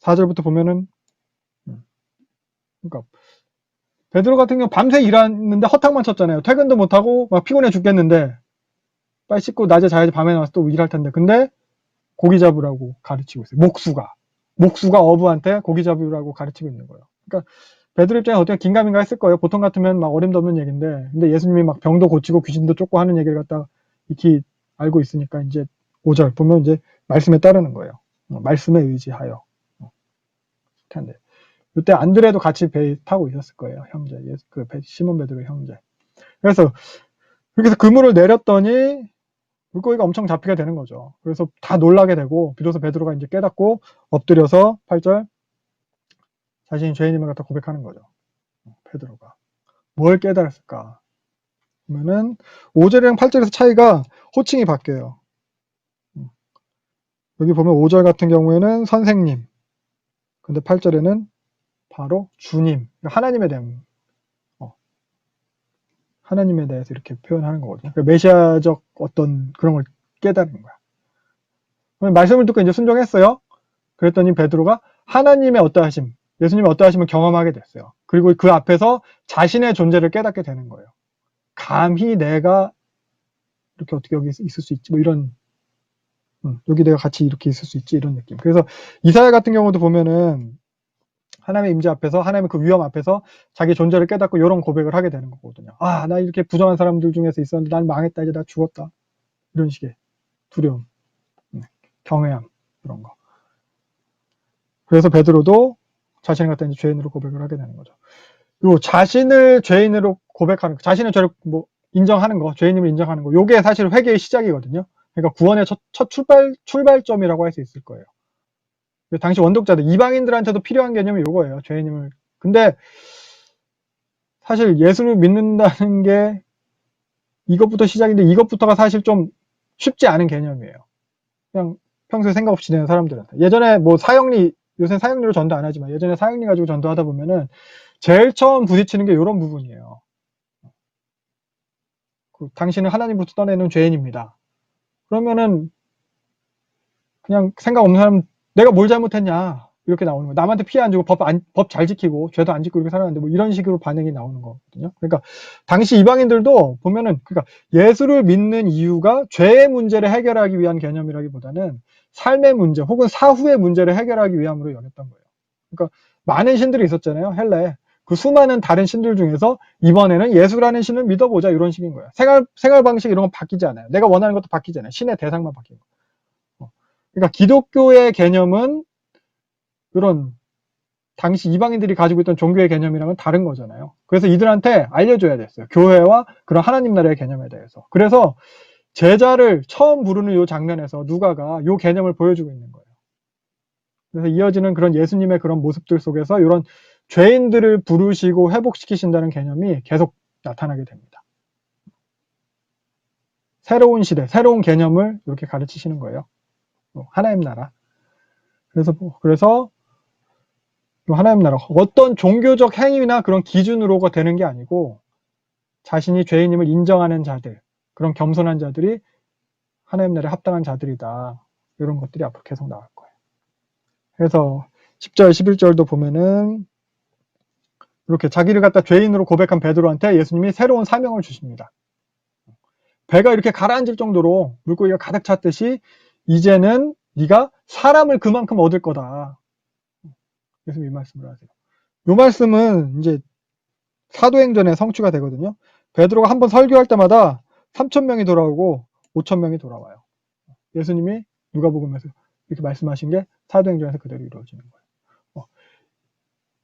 4절부터 보면은 그러니까 베드로 같은 경우 밤새 일하는데 허탕만 쳤잖아요. 퇴근도 못하고 막 피곤해 죽겠는데 빨리 씻고 낮에 자야지 밤에 나와서 또 일할 텐데 근데 고기 잡으라고 가르치고 있어요. 목수가 어부한테 고기 잡으라고 가르치고 있는 거예요. 그러니까 베드로 입장에 어떻게 긴가민가 했을 거예요. 보통 같으면 막 어림도 없는 얘기인데 근데 예수님이 막 병도 고치고 귀신도 쫓고 하는 얘기를 갖다 익히 알고 있으니까 이제 5절 보면 이제 말씀에 따르는 거예요. 말씀에 의지하여. 텐데 이때 안드레도 같이 배 타고 있었을 거예요. 형제. 시몬 베드로의 형제. 그래서 그물을 내렸더니 물고기가 엄청 잡히게 되는 거죠. 그래서 다 놀라게 되고 비로소 베드로가 이제 깨닫고 엎드려서 8절 자신이 죄인임을 갖다 고백하는 거죠. 베드로가 뭘 깨달았을까? 그러면은 5절이랑 8절에서 차이가 호칭이 바뀌어요. 여기 보면 5절 같은 경우에는 선생님, 근데 8절에는 바로 주님, 하나님에 대해서 이렇게 표현하는 거거든요. 그러니까 메시아적 어떤 그런 걸 깨달은 거야. 말씀을 듣고 이제 순종했어요. 그랬더니 베드로가 하나님의 어떠하심, 예수님의 어떠하심을 경험하게 됐어요. 그리고 그 앞에서 자신의 존재를 깨닫게 되는 거예요. 감히 내가 이렇게 어떻게 여기 있을 수 있지? 뭐 이런 여기 내가 같이 이렇게 있을 수 있지, 이런 느낌. 그래서 이사야 같은 경우도 보면은 하나님의 임재 앞에서, 하나님의 그 위험 앞에서 자기 존재를 깨닫고 이런 고백을 하게 되는 거거든요. 아, 나 이렇게 부정한 사람들 중에서 있었는데 난 망했다, 이제 나 죽었다, 이런 식의 두려움, 경외함, 이런 거. 그래서 베드로도 자신을 갖다 이제 죄인으로 고백을 하게 되는 거죠. 요 자신을 죄인으로 고백하는 거, 자신의 죄를 뭐 인정하는 거, 죄인임을 인정하는 거, 요게 사실 회개의 시작이거든요. 그러니까 구원의 첫 출발점이라고 할 수 있을 거예요. 당시 원독자들, 이방인들한테도 필요한 개념이 요거예요. 죄인임을. 근데 사실 예수를 믿는다는 게 이것부터 시작인데, 이것부터가 사실 좀 쉽지 않은 개념이에요. 그냥 평소에 생각 없이 지내는 사람들한테. 예전에 뭐 사형리, 요새 사형리로 전도 안 하지만 예전에 사형리 가지고 전도하다 보면은 제일 처음 부딪히는 게 이런 부분이에요. 당신은 하나님부터 떠내는 죄인입니다. 그러면은 그냥 생각 없는 사람, 내가 뭘 잘못했냐, 이렇게 나오는 거예요. 남한테 피해 안 주고 법 잘 지키고 죄도 안 짓고 이렇게 살았는데 뭐 이런 식으로 반응이 나오는 거거든요. 그러니까 당시 이방인들도 보면은, 그러니까 예수를 믿는 이유가 죄의 문제를 해결하기 위한 개념이라기보다는 삶의 문제 혹은 사후의 문제를 해결하기 위함으로 여겼던 거예요. 그러니까 많은 신들이 있었잖아요, 헬라에. 그 수많은 다른 신들 중에서 이번에는 예수라는 신을 믿어보자, 이런 식인 거예요. 생활 방식 이런 건 바뀌지 않아요. 내가 원하는 것도 바뀌지 않아요. 신의 대상만 바뀌는 거예요. 그러니까 기독교의 개념은 그런 당시 이방인들이 가지고 있던 종교의 개념이랑은 다른 거잖아요. 그래서 이들한테 알려줘야 됐어요. 교회와 그런 하나님 나라의 개념에 대해서. 그래서 제자를 처음 부르는 이 장면에서 누가가 이 개념을 보여주고 있는 거예요. 그래서 이어지는 그런 예수님의 그런 모습들 속에서 이런 죄인들을 부르시고 회복시키신다는 개념이 계속 나타나게 됩니다. 새로운 시대, 새로운 개념을 이렇게 가르치시는 거예요. 하나님 나라. 그래서 하나님 나라, 어떤 종교적 행위나 그런 기준으로가 되는 게 아니고 자신이 죄인임을 인정하는 자들, 그런 겸손한 자들이 하나님 나라에 합당한 자들이다, 이런 것들이 앞으로 계속 나올 거예요. 그래서 10절 11절도 보면은 이렇게 자기를 갖다 죄인으로 고백한 베드로한테 예수님이 새로운 사명을 주십니다. 배가 이렇게 가라앉을 정도로 물고기가 가득 찼듯이 이제는 네가 사람을 그만큼 얻을 거다, 예수님이 이 말씀을 하세요. 이 말씀은 이제 사도행전에 성취가 되거든요. 베드로가 한번 설교할 때마다 3,000명이 돌아오고 5,000명이 돌아와요. 예수님이 누가복음에서 이렇게 말씀하신 게 사도행전에서 그대로 이루어지는 거예요.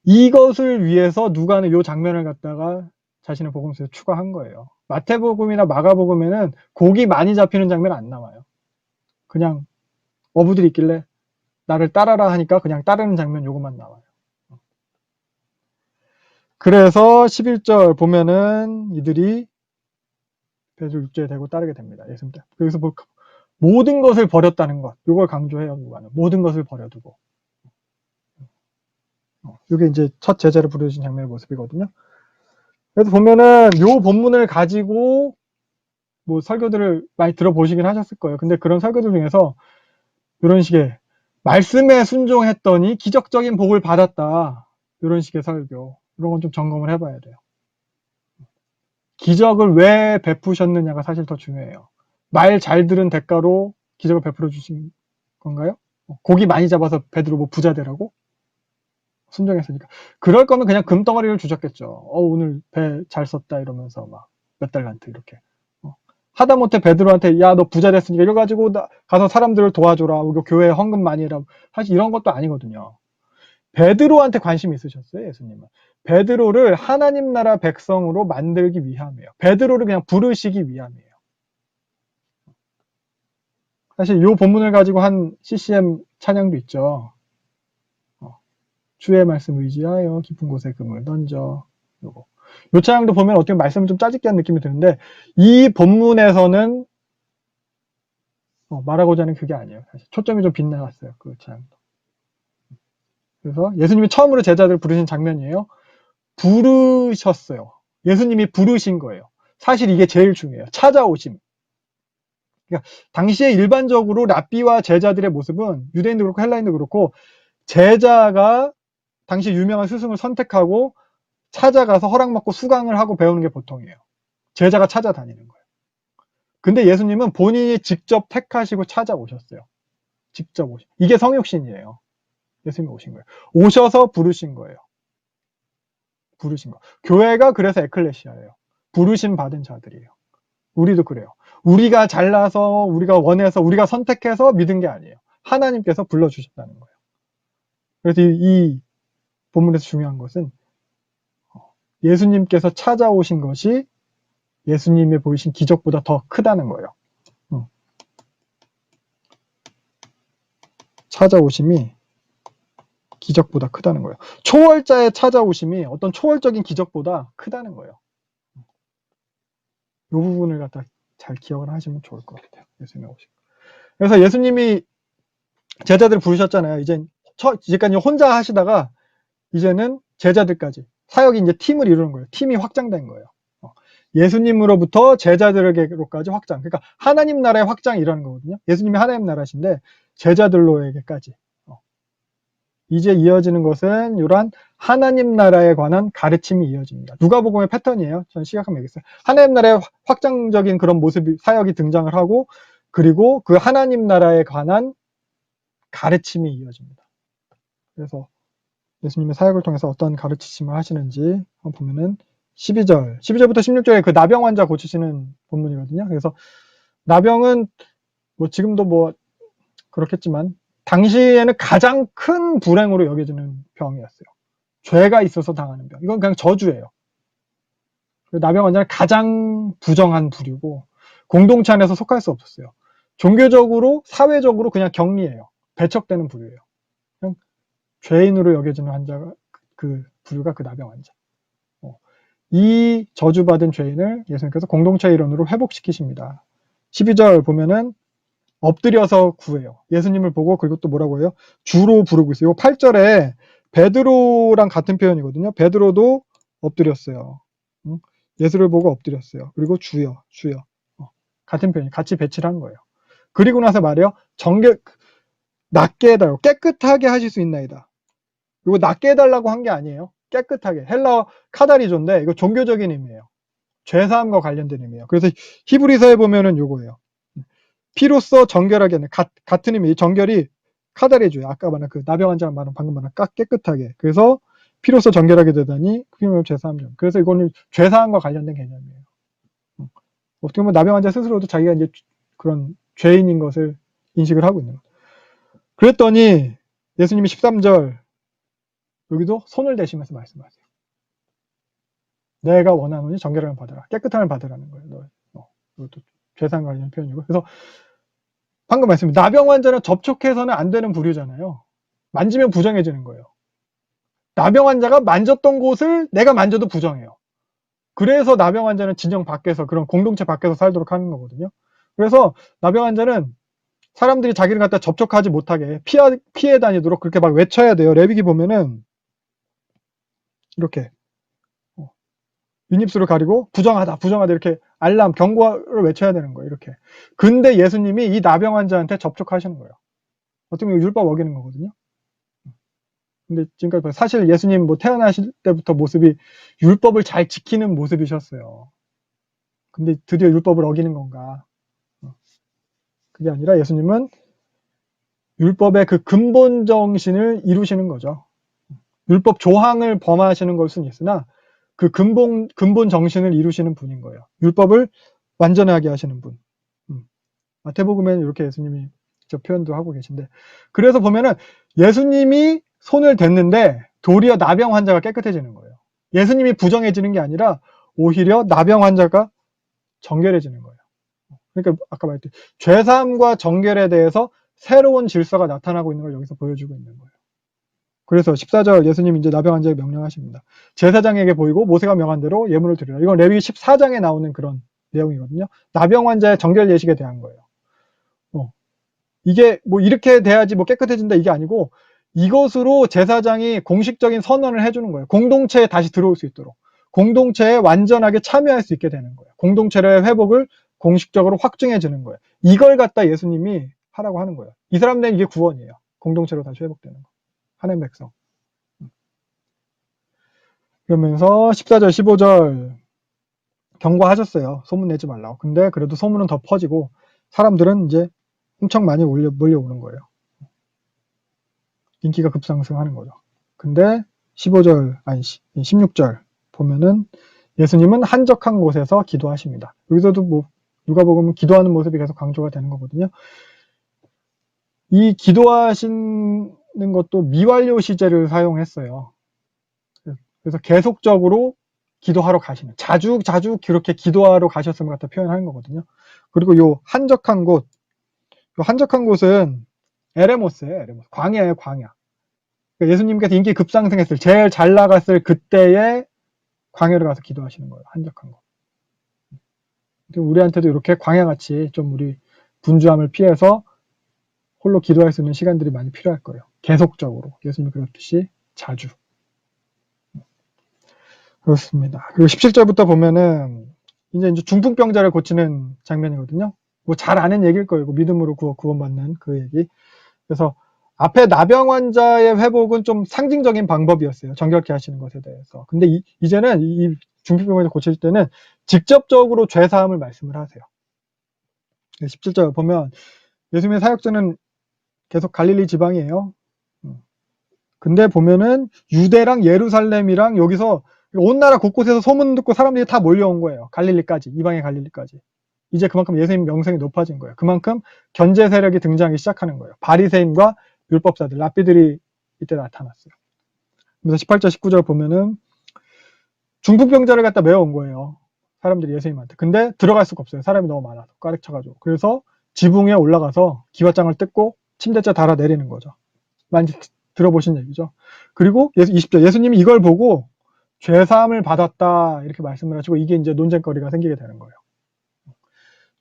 이것을 위해서 누가는 이 장면을 갖다가 자신의 복음서에 추가한 거예요. 마태복음이나 마가복음에는 고기 많이 잡히는 장면 안 나와요. 그냥 어부들이 있길래 나를 따라라 하니까 그냥 따르는 장면 요것만 나와요. 그래서 11절 보면은 이들이 베드로 육지에 대고 따르게 됩니다. 예수님. 그래서 뭐 모든 것을 버렸다는 것, 이걸 강조해요. 누가는 모든 것을 버려두고. 이게 이제 첫 제자를 부르신 장면의 모습이거든요. 그래서 보면은 요 본문을 가지고 뭐 설교들을 많이 들어보시긴 하셨을 거예요. 근데 그런 설교들 중에서 이런 식의 말씀에 순종했더니 기적적인 복을 받았다, 이런 식의 설교, 이런 건 좀 점검을 해봐야 돼요. 기적을 왜 베푸셨느냐가 사실 더 중요해요. 말 잘 들은 대가로 기적을 베풀어 주신 건가요? 고기 많이 잡아서 베드로 뭐 부자 되라고? 순종했으니까. 그럴 거면 그냥 금덩어리를 주셨겠죠. 오늘 배 잘 썼다 이러면서 막 몇 달란트 이렇게. 하다못해 베드로한테 야, 너 부자 됐으니까 이거 가지고 가서 사람들을 도와줘라, 교회에 헌금 많이 해라, 사실 이런 것도 아니거든요. 베드로한테 관심이 있으셨어요, 예수님은. 베드로를 하나님 나라 백성으로 만들기 위함이에요. 베드로를 그냥 부르시기 위함이에요. 사실 이 본문을 가지고 한 CCM 찬양도 있죠. 주의 말씀 의지하여 깊은 곳에 금을 던져. 요거. 요 찬양도 보면 어떻게 말씀을 좀 짜집게 한 느낌이 드는데, 이 본문에서는 말하고자 하는 그게 아니에요. 사실 초점이 좀 빗나갔어요, 그 찬양도. 그래서 예수님이 처음으로 제자들 부르신 장면이에요. 부르셨어요. 예수님이 부르신 거예요. 사실 이게 제일 중요해요. 찾아오심. 그러니까 당시에 일반적으로 랍비와 제자들의 모습은 유대인도 그렇고 헬라인도 그렇고 제자가 당시 유명한 스승을 선택하고 찾아가서 허락받고 수강을 하고 배우는 게 보통이에요. 제자가 찾아다니는 거예요. 근데 예수님은 본인이 직접 택하시고 찾아오셨어요. 직접 오신. 이게 성육신이에요. 예수님이 오신 거예요. 오셔서 부르신 거예요. 부르신 거. 교회가 그래서 에클레시아예요. 부르심 받은 자들이에요. 우리도 그래요. 우리가 잘나서, 우리가 원해서, 우리가 선택해서 믿은 게 아니에요. 하나님께서 불러주셨다는 거예요. 그래서 이 본문에서 중요한 것은 예수님께서 찾아오신 것이 예수님이 보이신 기적보다 더 크다는 거예요. 찾아오심이 기적보다 크다는 거예요. 초월자의 찾아오심이 어떤 초월적인 기적보다 크다는 거예요. 이 부분을 갖다 잘 기억을 하시면 좋을 것 같아요. 예수님이 오시고. 그래서 예수님이 제자들을 부르셨잖아요. 이제까지 혼자 하시다가 이제는 제자들까지 사역이 이제 팀을 이루는 거예요. 팀이 확장된 거예요. 예수님으로부터 제자들에게로까지 확장. 그러니까 하나님 나라의 확장이 일어나는 거거든요. 예수님이 하나님 나라신데 제자들로에게까지. 이제 이어지는 것은 이러한 하나님 나라에 관한 가르침이 이어집니다. 누가복음의 패턴이에요. 저는 시각하면 알겠어요. 하나님 나라의 확장적인 그런 모습이 사역이 등장을 하고 그리고 그 하나님 나라에 관한 가르침이 이어집니다. 그래서 예수님의 사역을 통해서 어떤 가르치심을 하시는지 한번 보면은 12절부터 16절에 그 나병 환자 고치시는 본문이거든요. 그래서 나병은 뭐 지금도 뭐 그렇겠지만 당시에는 가장 큰 불행으로 여겨지는 병이었어요. 죄가 있어서 당하는 병. 이건 그냥 저주예요. 나병 환자는 가장 부정한 부류고 공동체 안에서 속할 수 없었어요. 종교적으로 사회적으로 그냥 격리해요. 배척되는 부류예요. 그냥 죄인으로 여겨지는 환자가 그 부류가 그 나병 환자. 이 저주받은 죄인을 예수님께서 공동체 일원으로 회복시키십니다. 12절 보면은 엎드려서 구해요. 예수님을 보고 그리고 또 뭐라고 해요? 주로 부르고 있어요. 8절에 베드로랑 같은 표현이거든요. 베드로도 엎드렸어요. 예수를 보고 엎드렸어요. 그리고 주여. 같은 표현이 같이 배치를 한 거예요. 그리고 나서 말이요. 낫게 해달라고 깨끗하게 하실 수 있나이다. 이거 낫게 해달라고 한 게 아니에요. 깨끗하게. 헬라어 카다리조인데 이거 종교적인 의미예요. 죄사함과 관련된 의미예요. 그래서 히브리서에 보면은 요거예요. 피로써 정결하게 하는 같은 의미. 정결이 카다리조예요. 아까 말한 그 나병 환자 말은 방금 말한 깨끗하게. 그래서 피로써 정결하게 되다니 그게 죄사함 점. 그래서 이거는 죄사함과 관련된 개념이에요. 어떻게 보면 나병 환자 스스로도 자기가 이제 그런 죄인인 것을 인식을 하고 있는 거예요. 그랬더니 예수님이 13절 여기도 손을 대시면서 말씀하세요. 내가 원하노니 정결함을 받으라. 깨끗함을 받으라는 거예요. 이것도 죄사함과 관련된 표현이고. 그래서 방금 말씀드린 나병 환자는 접촉해서는 안 되는 부류잖아요. 만지면 부정해지는 거예요. 나병 환자가 만졌던 곳을 내가 만져도 부정해요. 그래서 나병 환자는 진영 밖에서 그런 공동체 밖에서 살도록 하는 거거든요. 그래서 나병 환자는 사람들이 자기를 갖다 접촉하지 못하게 피해 다니도록 그렇게 막 외쳐야 돼요. 레위기 보면은 이렇게 윗입술을 가리고 부정하다 이렇게 알람 경고를 외쳐야 되는 거예요. 이렇게. 근데 예수님이 이 나병 환자한테 접촉하시는 거예요. 어떻게 보면 율법 어기는 거거든요. 근데 지금까지 사실 예수님 뭐 태어나실 때부터 모습이 율법을 잘 지키는 모습이셨어요. 근데 드디어 율법을 어기는 건가? 그게 아니라 예수님은 율법의 그 근본 정신을 이루시는 거죠. 율법 조항을 범하시는 걸 수는 있으나 그 근본 정신을 이루시는 분인 거예요. 율법을 완전하게 하시는 분. 마태복음에는 이렇게 예수님이 직접 표현도 하고 계신데 그래서 보면은 예수님이 손을 댔는데 도리어 나병 환자가 깨끗해지는 거예요. 예수님이 부정해지는 게 아니라 오히려 나병 환자가 정결해지는 거예요. 그러니까 아까 말했듯이 죄사함과 정결에 대해서 새로운 질서가 나타나고 있는 걸 여기서 보여주고 있는 거예요. 그래서 14절 예수님 이제 나병 환자에게 명령하십니다. 제사장에게 보이고 모세가 명한 대로 예물을 드리라. 이건 레위기 14장에 나오는 그런 내용이거든요. 나병 환자의 정결 예식에 대한 거예요. 이게 뭐 이렇게 돼야지 뭐 깨끗해진다 이게 아니고 이것으로 제사장이 공식적인 선언을 해주는 거예요. 공동체에 다시 들어올 수 있도록. 공동체에 완전하게 참여할 수 있게 되는 거예요. 공동체의 회복을 공식적으로 확증해 주는 거예요. 이걸 갖다 예수님이 하라고 하는 거예요. 이 사람들은 이게 구원이에요. 공동체로 다시 회복되는 거. 하나님 백성. 그러면서 14절, 15절 경고하셨어요. 소문 내지 말라고. 근데 그래도 소문은 더 퍼지고 사람들은 이제 엄청 많이 몰려오는 거예요. 인기가 급상승하는 거죠. 근데 16절 보면은 예수님은 한적한 곳에서 기도하십니다. 여기서도 뭐 누가복음은 기도하는 모습이 계속 강조가 되는 거거든요. 이 기도하시는 것도 미완료 시제를 사용했어요. 그래서 계속적으로 기도하러 가시는, 자주 그렇게 기도하러 가셨음을 갖다 표현하는 거거든요. 그리고 요 한적한 곳은 에레모스예요. 에레모스. 광야예요, 광야. 그러니까 예수님께서 인기 급상승했을, 제일 잘 나갔을 그때에 광야를 가서 기도하시는 거예요. 한적한 곳. 우리한테도 이렇게 광야같이 좀 우리 분주함을 피해서 홀로 기도할 수 있는 시간들이 많이 필요할 거예요. 계속적으로. 예수님이 그렇듯이 자주. 그렇습니다. 그리고 17절부터 보면은 이제 중풍병자를 고치는 장면이거든요. 뭐 잘 아는 얘기일 거예요. 믿음으로 구원받는 그 얘기. 그래서 앞에 나병 환자의 회복은 좀 상징적인 방법이었어요. 정결케 하시는 것에 대해서. 근데 이제는 이 중풍병자를 고칠 때는 직접적으로 죄사함을 말씀을 하세요. 17절 보면 예수님의 사역자는 계속 갈릴리 지방이에요. 근데 보면은 유대랑 예루살렘이랑 여기서 온 나라 곳곳에서 소문 듣고 사람들이 다 몰려온 거예요. 갈릴리까지, 이방의 갈릴리까지. 이제 그만큼 예수님 명성이 높아진 거예요. 그만큼 견제 세력이 등장하기 시작하는 거예요. 바리새인과 율법사들, 랍비들이 이때 나타났어요. 그래서 18절, 19절 보면은 중풍병자를 갖다 메워온 거예요. 사람들이 예수님한테. 근데 들어갈 수가 없어요. 사람이 너무 많아서 꽉 차가지고. 그래서 지붕에 올라가서 기와장을 뜯고 침대째 달아 내리는 거죠. 많이 들어보신 얘기죠. 그리고 20절 예수님이 이걸 보고 죄사함을 받았다 이렇게 말씀을 하시고 이게 이제 논쟁거리가 생기게 되는 거예요.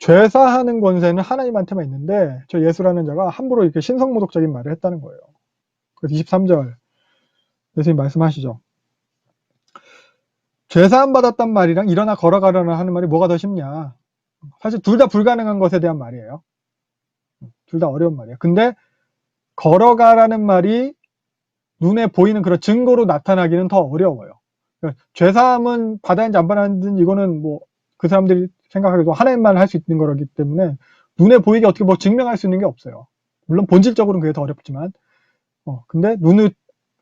죄사하는 권세는 하나님한테만 있는데 저 예수라는 자가 함부로 이렇게 신성모독적인 말을 했다는 거예요. 그래서 23절 예수님 말씀하시죠. 죄사함 받았단 말이랑 일어나 걸어가려나 하는 말이 뭐가 더 쉽냐. 사실 둘 다 불가능한 것에 대한 말이에요. 둘 다 어려운 말이에요. 근데 걸어가라는 말이 눈에 보이는 그런 증거로 나타나기는 더 어려워요. 그러니까 죄사함은 받았는지 안 받았는지 이거는 뭐 그 사람들이 생각하기도 하나님만 할 수 있는 거기 때문에 눈에 보이게 어떻게 뭐 증명할 수 있는 게 없어요. 물론 본질적으로는 그게 더 어렵지만 근데 눈에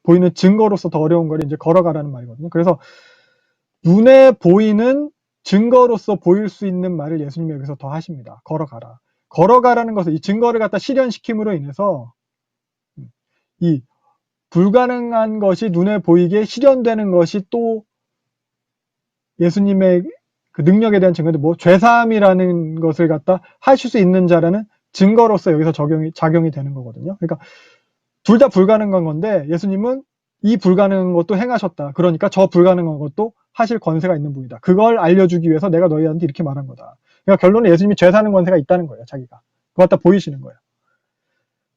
보이는 증거로서 더 어려운 걸 이제 걸어가라는 말이거든요. 그래서 눈에 보이는 증거로서 보일 수 있는 말을 예수님이 여기서 더 하십니다. 걸어가라. 걸어가라는 것은 이 증거를 갖다 실현시킴으로 인해서 이 불가능한 것이 눈에 보이게 실현되는 것이 또 예수님의 그 능력에 대한 증거인데 뭐 죄사함이라는 것을 갖다 하실 수 있는 자라는 증거로서 여기서 작용이 되는 거거든요. 그러니까 둘 다 불가능한 건데 예수님은 이 불가능한 것도 행하셨다. 그러니까 저 불가능한 것도 하실 권세가 있는 분이다. 그걸 알려주기 위해서 내가 너희한테 이렇게 말한 거다. 그러니까 결론은 예수님이 죄 사는 권세가 있다는 거예요. 자기가. 그거 갖다 보이시는 거예요.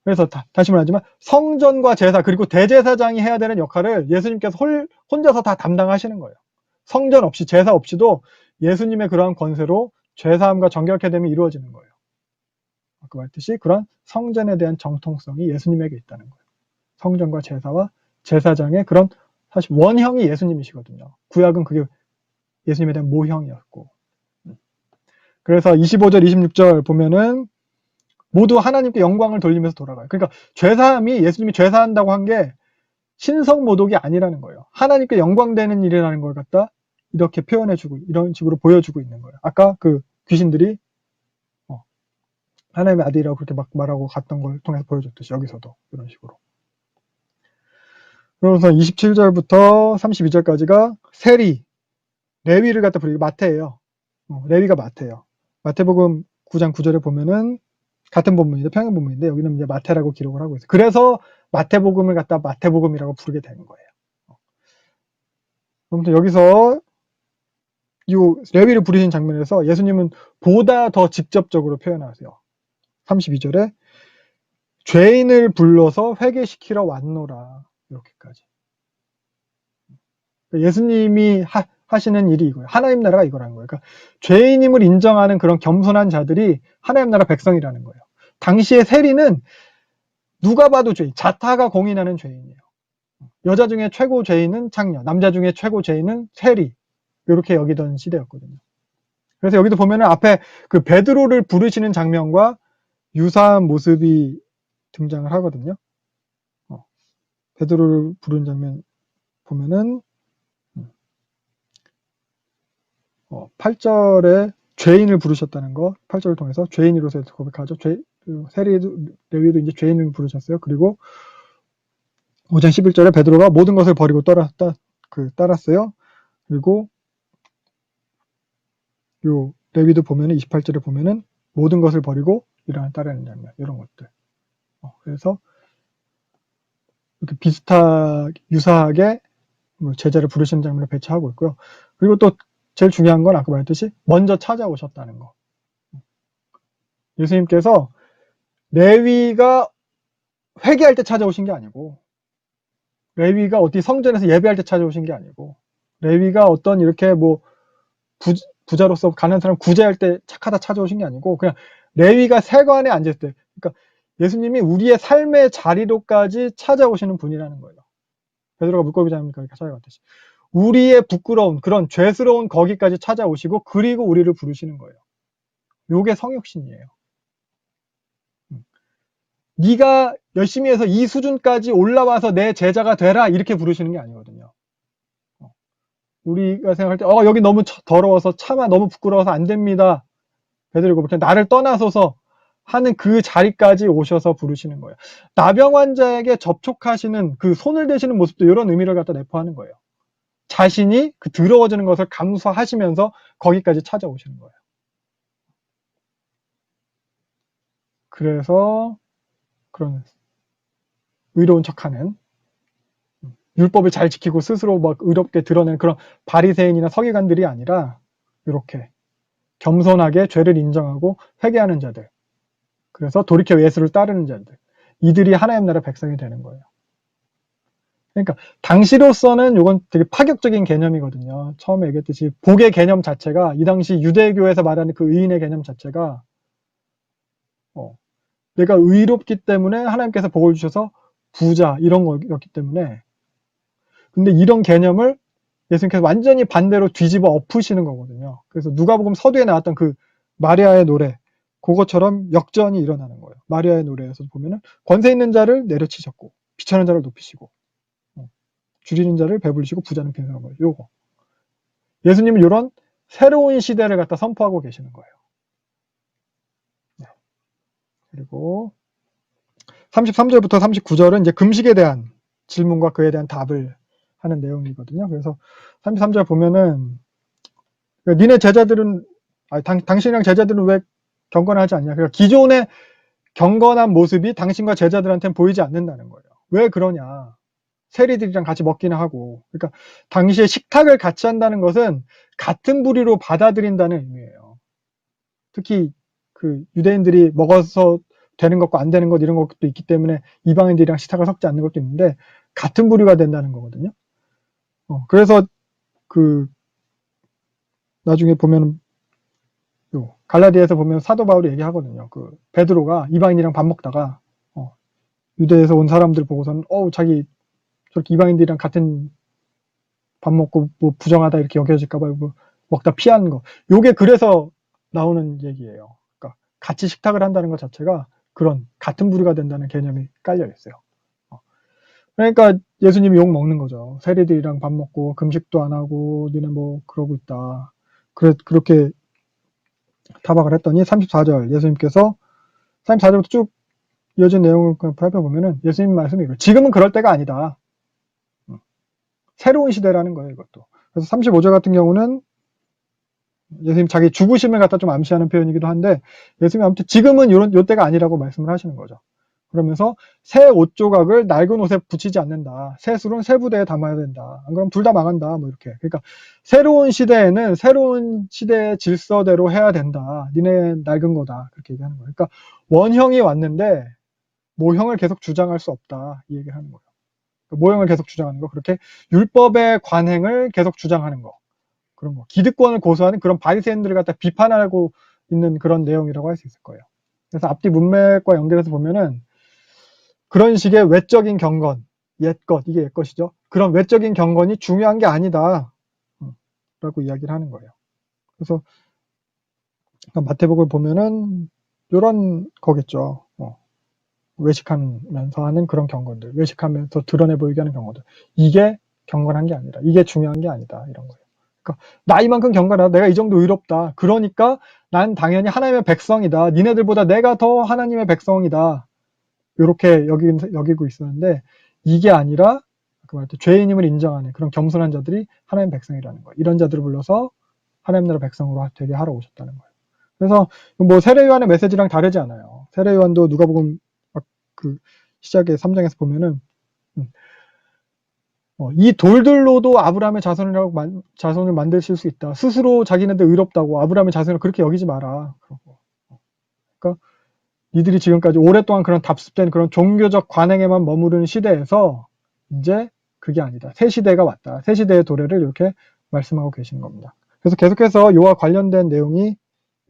그래서 다시 말하지만 성전과 제사 그리고 대제사장이 해야 되는 역할을 예수님께서 혼자서 다 담당하시는 거예요. 성전 없이 제사 없이도 예수님의 그러한 권세로 죄사함과 정결케 됨이 이루어지는 거예요. 아까 말했듯이 그런 성전에 대한 정통성이 예수님에게 있다는 거예요. 성전과 제사와 제사장의 그런 사실 원형이 예수님이시거든요. 구약은 그게 예수님에 대한 모형이었고. 그래서 25절, 26절 보면은 모두 하나님께 영광을 돌리면서 돌아가요. 그러니까 죄사함이 예수님이 죄사한다고 한 게 신성모독이 아니라는 거예요. 하나님께 영광되는 일이라는 걸 갖다 이렇게 표현해주고 이런 식으로 보여주고 있는 거예요. 아까 그 귀신들이 하나님의 아들이라고 그렇게 막 말하고 갔던 걸 통해서 보여줬듯이 여기서도 이런 식으로. 그래서 27절부터 32절까지가 세리, 레위를 갖다 부르고 마태예요. 레위가 마태예요. 마태복음 9장 9절에 보면은 같은 본문인데 평행 본문인데 여기는 이제 마태라고 기록을 하고 있어요. 그래서 마태복음을 갖다 마태복음이라고 부르게 되는 거예요. 아무튼 여기서 이 레위를 부르신 장면에서 예수님은 보다 더 직접적으로 표현하세요. 32절에 죄인을 불러서 회개시키러 왔노라 이렇게까지. 예수님이 하시는 일이 이거예요. 하나님 나라가 이거라는 거예요. 그러니까 죄인임을 인정하는 그런 겸손한 자들이 하나님 나라 백성이라는 거예요. 당시의 세리는 누가 봐도 죄인, 자타가 공인하는 죄인이에요. 여자 중에 최고 죄인은 창녀, 남자 중에 최고 죄인은 세리 이렇게 여기던 시대였거든요. 그래서 여기도 보면은 앞에 그 베드로를 부르시는 장면과 유사한 모습이 등장을 하거든요. 베드로를 부르는 장면 보면은 8절에 죄인을 부르셨다는 거, 8절을 통해서 죄인으로서 고백하죠. 레위도 이제 죄인을 부르셨어요. 그리고 5장 11절에 베드로가 모든 것을 버리고 따랐어요. 그리고 요 레위도 보면은 28절에 보면은 모든 것을 버리고 이랑을 따르는 장면, 이런 것들. 그래서 이렇게 유사하게 제자를 부르시는 장면을 배치하고 있고요. 그리고 또 제일 중요한 건 아까 말했듯이 먼저 찾아오셨다는 거. 예수님께서 레위가 회개할 때 찾아오신 게 아니고, 레위가 어디 성전에서 예배할 때 찾아오신 게 아니고, 레위가 어떤 이렇게 뭐 부자로서 가난한 사람 구제할 때 착하다 찾아오신 게 아니고, 그냥 레위가 세관에 앉았을 때, 그러니까 예수님이 우리의 삶의 자리로까지 찾아오시는 분이라는 거예요. 베드로가 물고기 잡는 거기까지 찾아갔듯이. 우리의 부끄러운 그런 죄스러운 거기까지 찾아오시고, 그리고 우리를 부르시는 거예요. 요게 성육신이에요. 네가 열심히 해서 이 수준까지 올라와서 내 제자가 되라, 이렇게 부르시는 게 아니거든요. 우리가 생각할 때 여기 너무 더러워서 차마 너무 부끄러워서 안 됩니다. 베드로가 그렇게 나를 떠나서서 하는 그 자리까지 오셔서 부르시는 거예요. 나병 환자에게 접촉하시는 그 손을 대시는 모습도 이런 의미를 갖다 내포하는 거예요. 자신이 그 더러워지는 것을 감수하시면서 거기까지 찾아오시는 거예요. 그래서 그런 의로운 척하는, 율법을 잘 지키고 스스로 막 의롭게 드러내는 그런 바리새인이나 서기관들이 아니라 이렇게 겸손하게 죄를 인정하고 회개하는 자들, 그래서 돌이켜 예수를 따르는 자들, 이들이 하나님 나라 백성이 되는 거예요. 그러니까 당시로서는 이건 되게 파격적인 개념이거든요. 처음에 얘기했듯이 복의 개념 자체가, 이 당시 유대교에서 말하는 그 의인의 개념 자체가 내가 의롭기 때문에 하나님께서 복을 주셔서 부자, 이런 거였기 때문에, 근데 이런 개념을 예수님께서 완전히 반대로 뒤집어 엎으시는 거거든요. 그래서 누가복음 서두에 나왔던 그 마리아의 노래, 그것처럼 역전이 일어나는 거예요. 마리아의 노래에서 보면은 권세 있는 자를 내려치셨고 비천한 자를 높이시고 줄이는 자를 배불리시고 부자는 빈손한 거예요. 요거. 예수님은 이런 새로운 시대를 갖다 선포하고 계시는 거예요. 네. 그리고 33절부터 39절은 이제 금식에 대한 질문과 그에 대한 답을 하는 내용이거든요. 그래서 33절 보면은 니네 제자들은 당신이랑 제자들은 왜 경건하지 않냐. 그러니까 기존의 경건한 모습이 당신과 제자들한테는 보이지 않는다는 거예요. 왜 그러냐. 세리들이랑 같이 먹기는 하고. 그러니까 당시에 식탁을 같이 한다는 것은 같은 부류로 받아들인다는 의미예요. 특히 그 유대인들이 먹어서 되는 것과 안 되는 것, 이런 것도 있기 때문에 이방인들이랑 식탁을 섞지 않는 것도 있는데 같은 부류가 된다는 거거든요. 그래서 그 나중에 보면 갈라디아에서 보면 사도 바울이 얘기하거든요. 그 베드로가 이방인이랑 밥 먹다가 유대에서 온 사람들 보고서는 자기 저렇게 이방인들이랑 같은 밥 먹고 뭐 부정하다 이렇게 여겨질까봐 뭐 먹다 피하는 거. 요게 그래서 나오는 얘기예요. 그러니까 같이 식탁을 한다는 것 자체가 그런 같은 부류가 된다는 개념이 깔려 있어요. 그러니까 예수님이 욕 먹는 거죠. 세리들이랑 밥 먹고 금식도 안 하고 니네 뭐 그러고 있다. 그렇게 타박을 했더니 34절 예수님께서 34절부터 쭉 이어진 내용을 살펴보면은 예수님 말씀이 이거 지금은 그럴 때가 아니다. 새로운 시대라는 거예요, 이것도. 그래서 35절 같은 경우는 예수님 자기 죽으심을 갖다 좀 암시하는 표현이기도 한데 예수님이 아무튼 지금은 요 때가 아니라고 말씀을 하시는 거죠. 그러면서 새 옷 조각을 낡은 옷에 붙이지 않는다. 새 술은 새 부대에 담아야 된다. 안 그러면 둘 다 망한다. 뭐 이렇게. 그러니까 새로운 시대에는 새로운 시대의 질서대로 해야 된다. 니네 낡은 거다. 그렇게 얘기하는 거예요. 그러니까 원형이 왔는데 모형을 계속 주장할 수 없다. 이 얘기를 하는 거예요. 모형을 계속 주장하는 거. 그렇게 율법의 관행을 계속 주장하는 거. 그런 거. 기득권을 고수하는 그런 바리새인들을 갖다 비판하고 있는 그런 내용이라고 할 수 있을 거예요. 그래서 앞뒤 문맥과 연결해서 보면은 그런 식의 외적인 경건, 옛것, 이게 옛것이죠. 그런 외적인 경건이 중요한 게 아니다. 라고 이야기를 하는 거예요. 그래서 그러니까 마태복음을 보면은 요런 거겠죠. 외식하면서 하는 그런 경건들, 외식하면서 드러내 보이게 하는 경건들. 이게 경건한 게 아니라, 이게 중요한 게 아니다. 이런 거예요. 그러니까 나 이만큼 경건하다. 내가 이 정도 의롭다. 그러니까 난 당연히 하나님의 백성이다. 니네들보다 내가 더 하나님의 백성이다. 이렇게 여기고 있었는데 이게 아니라 그 말때 죄인임을 인정하는 그런 겸손한 자들이 하나님의 백성이라는 거예요. 이런 자들을 불러서 하나님 나라 백성으로 되게 하러 오셨다는 거예요. 그래서 뭐 세례요한의 메시지랑 다르지 않아요. 세례요한도 누가복음 그 시작의 3장에서 보면은 이 돌들로도 아브라함의 자손을 만드실 수 있다. 스스로 자기네들 의롭다고 아브라함의 자손을 그렇게 여기지 마라. 그러니까 이들이 지금까지 오랫동안 그런 답습된 그런 종교적 관행에만 머무르는 시대에서 이제 그게 아니다. 새 시대가 왔다. 새 시대의 도래를 이렇게 말씀하고 계시는 겁니다. 그래서 계속해서 이와 관련된 내용이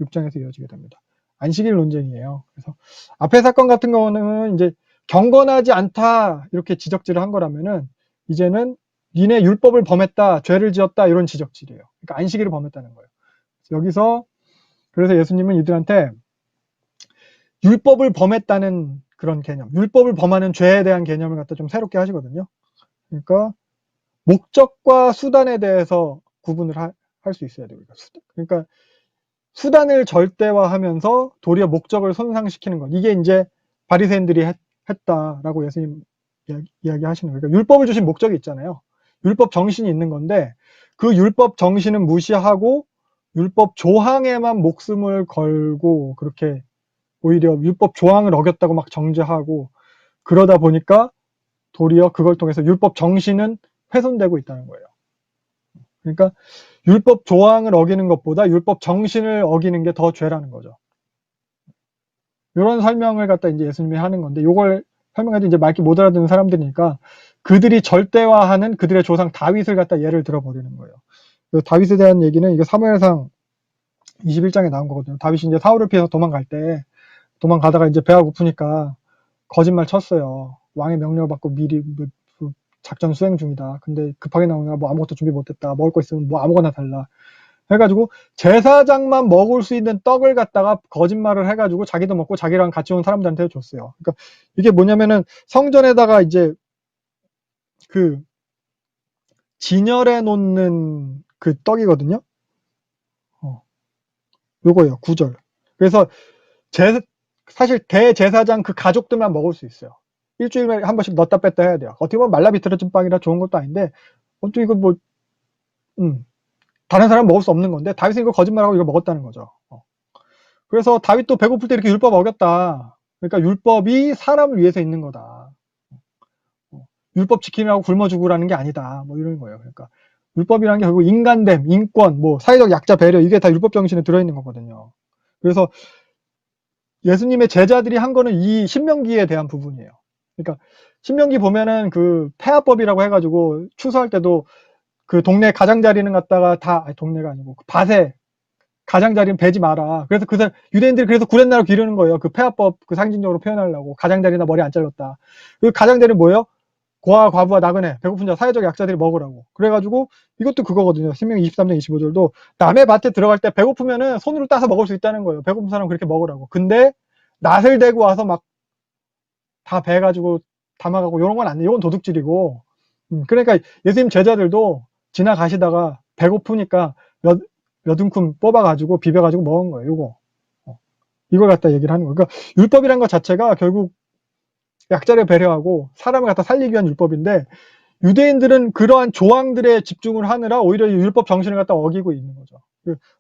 6장에서 이어지게 됩니다. 안식일 논쟁이에요. 그래서 앞의 사건 같은 경우는 이제 경건하지 않다 이렇게 지적질을 한 거라면은 이제는 니네 율법을 범했다, 죄를 지었다 이런 지적질이에요. 그러니까 안식일을 범했다는 거예요. 여기서 그래서 예수님은 이들한테 율법을 범했다는 그런 개념, 율법을 범하는 죄에 대한 개념을 갖다 좀 새롭게 하시거든요. 그러니까 목적과 수단에 대해서 구분을 할 수 있어야 돼요. 그러니까 수단을 절대화하면서 도리어 목적을 손상시키는 것. 이게 이제 바리새인들이 했다라고 예수님 이야기하시는 거예요. 그러니까 율법을 주신 목적이 있잖아요. 율법 정신이 있는 건데 그 율법 정신은 무시하고 율법 조항에만 목숨을 걸고 그렇게 오히려 율법 조항을 어겼다고 막 정죄하고 그러다 보니까 도리어 그걸 통해서 율법 정신은 훼손되고 있다는 거예요. 그러니까 율법 조항을 어기는 것보다 율법 정신을 어기는 게 더 죄라는 거죠. 이런 설명을 갖다 이제 예수님이 하는 건데 이걸 설명해도 이제 말기 못 알아듣는 사람들이니까 그들이 절대화하는 그들의 조상 다윗을 갖다 예를 들어버리는 거예요. 다윗에 대한 얘기는 이게 사무엘상 21장에 나온 거거든요. 다윗이 이제 사울을 피해서 도망가다가 이제 배가 고프니까 거짓말 쳤어요. 왕의 명령을 받고 미리 작전 수행 중이다. 근데 급하게 나오냐 뭐 아무것도 준비 못했다. 먹을 거 있으면 뭐 아무거나 달라. 해가지고 제사장만 먹을 수 있는 떡을 갖다가 거짓말을 해가지고 자기도 먹고 자기랑 같이 온 사람들한테 줬어요. 그러니까 이게 뭐냐면은 성전에다가 이제 그 진열해 놓는 그 떡이거든요. 요거예요. 9절. 그래서 사실 대제사장 그 가족들만 먹을 수 있어요. 일주일에 한 번씩 넣었다 뺐다 해야 돼요. 어떻게 보면 말라 비틀어진 빵이라 좋은 것도 아닌데 또 이거 뭐 다른 사람 먹을 수 없는 건데 다윗은 이거 거짓말하고 이거 먹었다는 거죠. 그래서 다윗도 배고플 때 이렇게 율법 어겼다. 그러니까 율법이 사람을 위해서 있는 거다. 율법 지키느라고 굶어 죽으라는 게 아니다. 뭐 이런 거예요. 그러니까 율법이라는 게 결국 인간됨, 인권, 뭐 사회적 약자 배려 이게 다 율법 정신에 들어있는 거거든요. 그래서 예수님의 제자들이 한 거는 이 신명기에 대한 부분이에요. 그러니까 신명기 보면은 그 폐하법이라고 해가지고 추수할 때도 그 동네 가장자리는 갖다가 동네가 아니고 밭에 가장자리는 베지 마라. 그래서 유대인들이 그래서 구렛나루 기르는 거예요. 그 폐하법 그 상징적으로 표현하려고 가장자리나 머리 안 잘랐다. 그 가장자리는 뭐예요? 고아, 과부와 나그네, 배고픈 자, 사회적 약자들이 먹으라고. 그래가지고 이것도 그거거든요. 신명기 23장 25절도 남의 밭에 들어갈 때 배고프면은 손으로 따서 먹을 수 있다는 거예요. 배고픈 사람은 그렇게 먹으라고. 근데 낫을 대고 와서 막 다 베가지고 담아가고 이런 건 안 돼. 이건 도둑질이고. 그러니까 예수님 제자들도 지나가시다가 배고프니까 몇 움큼 뽑아가지고 비벼가지고 먹은 거예요. 요거. 이걸 갖다 얘기를 하는 거예요. 그러니까 율법이란 것 자체가 결국 약자를 배려하고 사람을 갖다 살리기 위한 율법인데 유대인들은 그러한 조항들에 집중을 하느라 오히려 율법 정신을 갖다 어기고 있는 거죠.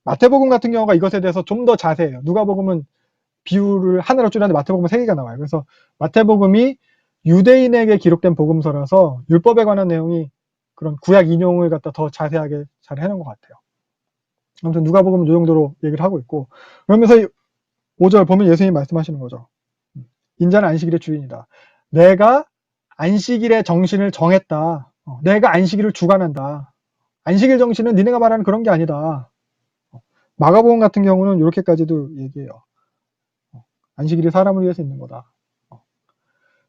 마태복음 같은 경우가 이것에 대해서 좀 더 자세해요. 누가복음은 비유를 하나로 줄였는데 마태복음은 3개가 나와요. 그래서 마태복음이 유대인에게 기록된 복음서라서 율법에 관한 내용이 그런 구약 인용을 갖다 더 자세하게 잘 해놓은 것 같아요. 아무튼 누가복음은 이 정도로 얘기를 하고 있고 그러면서 5절 보면 예수님이 말씀하시는 거죠. 인자는 안식일의 주인이다. 내가 안식일의 정신을 정했다. 내가 안식일을 주관한다. 안식일 정신은 니네가 말하는 그런 게 아니다. 마가복음 같은 경우는 이렇게까지도 얘기해요. 안식일이 사람을 위해서 있는 거다.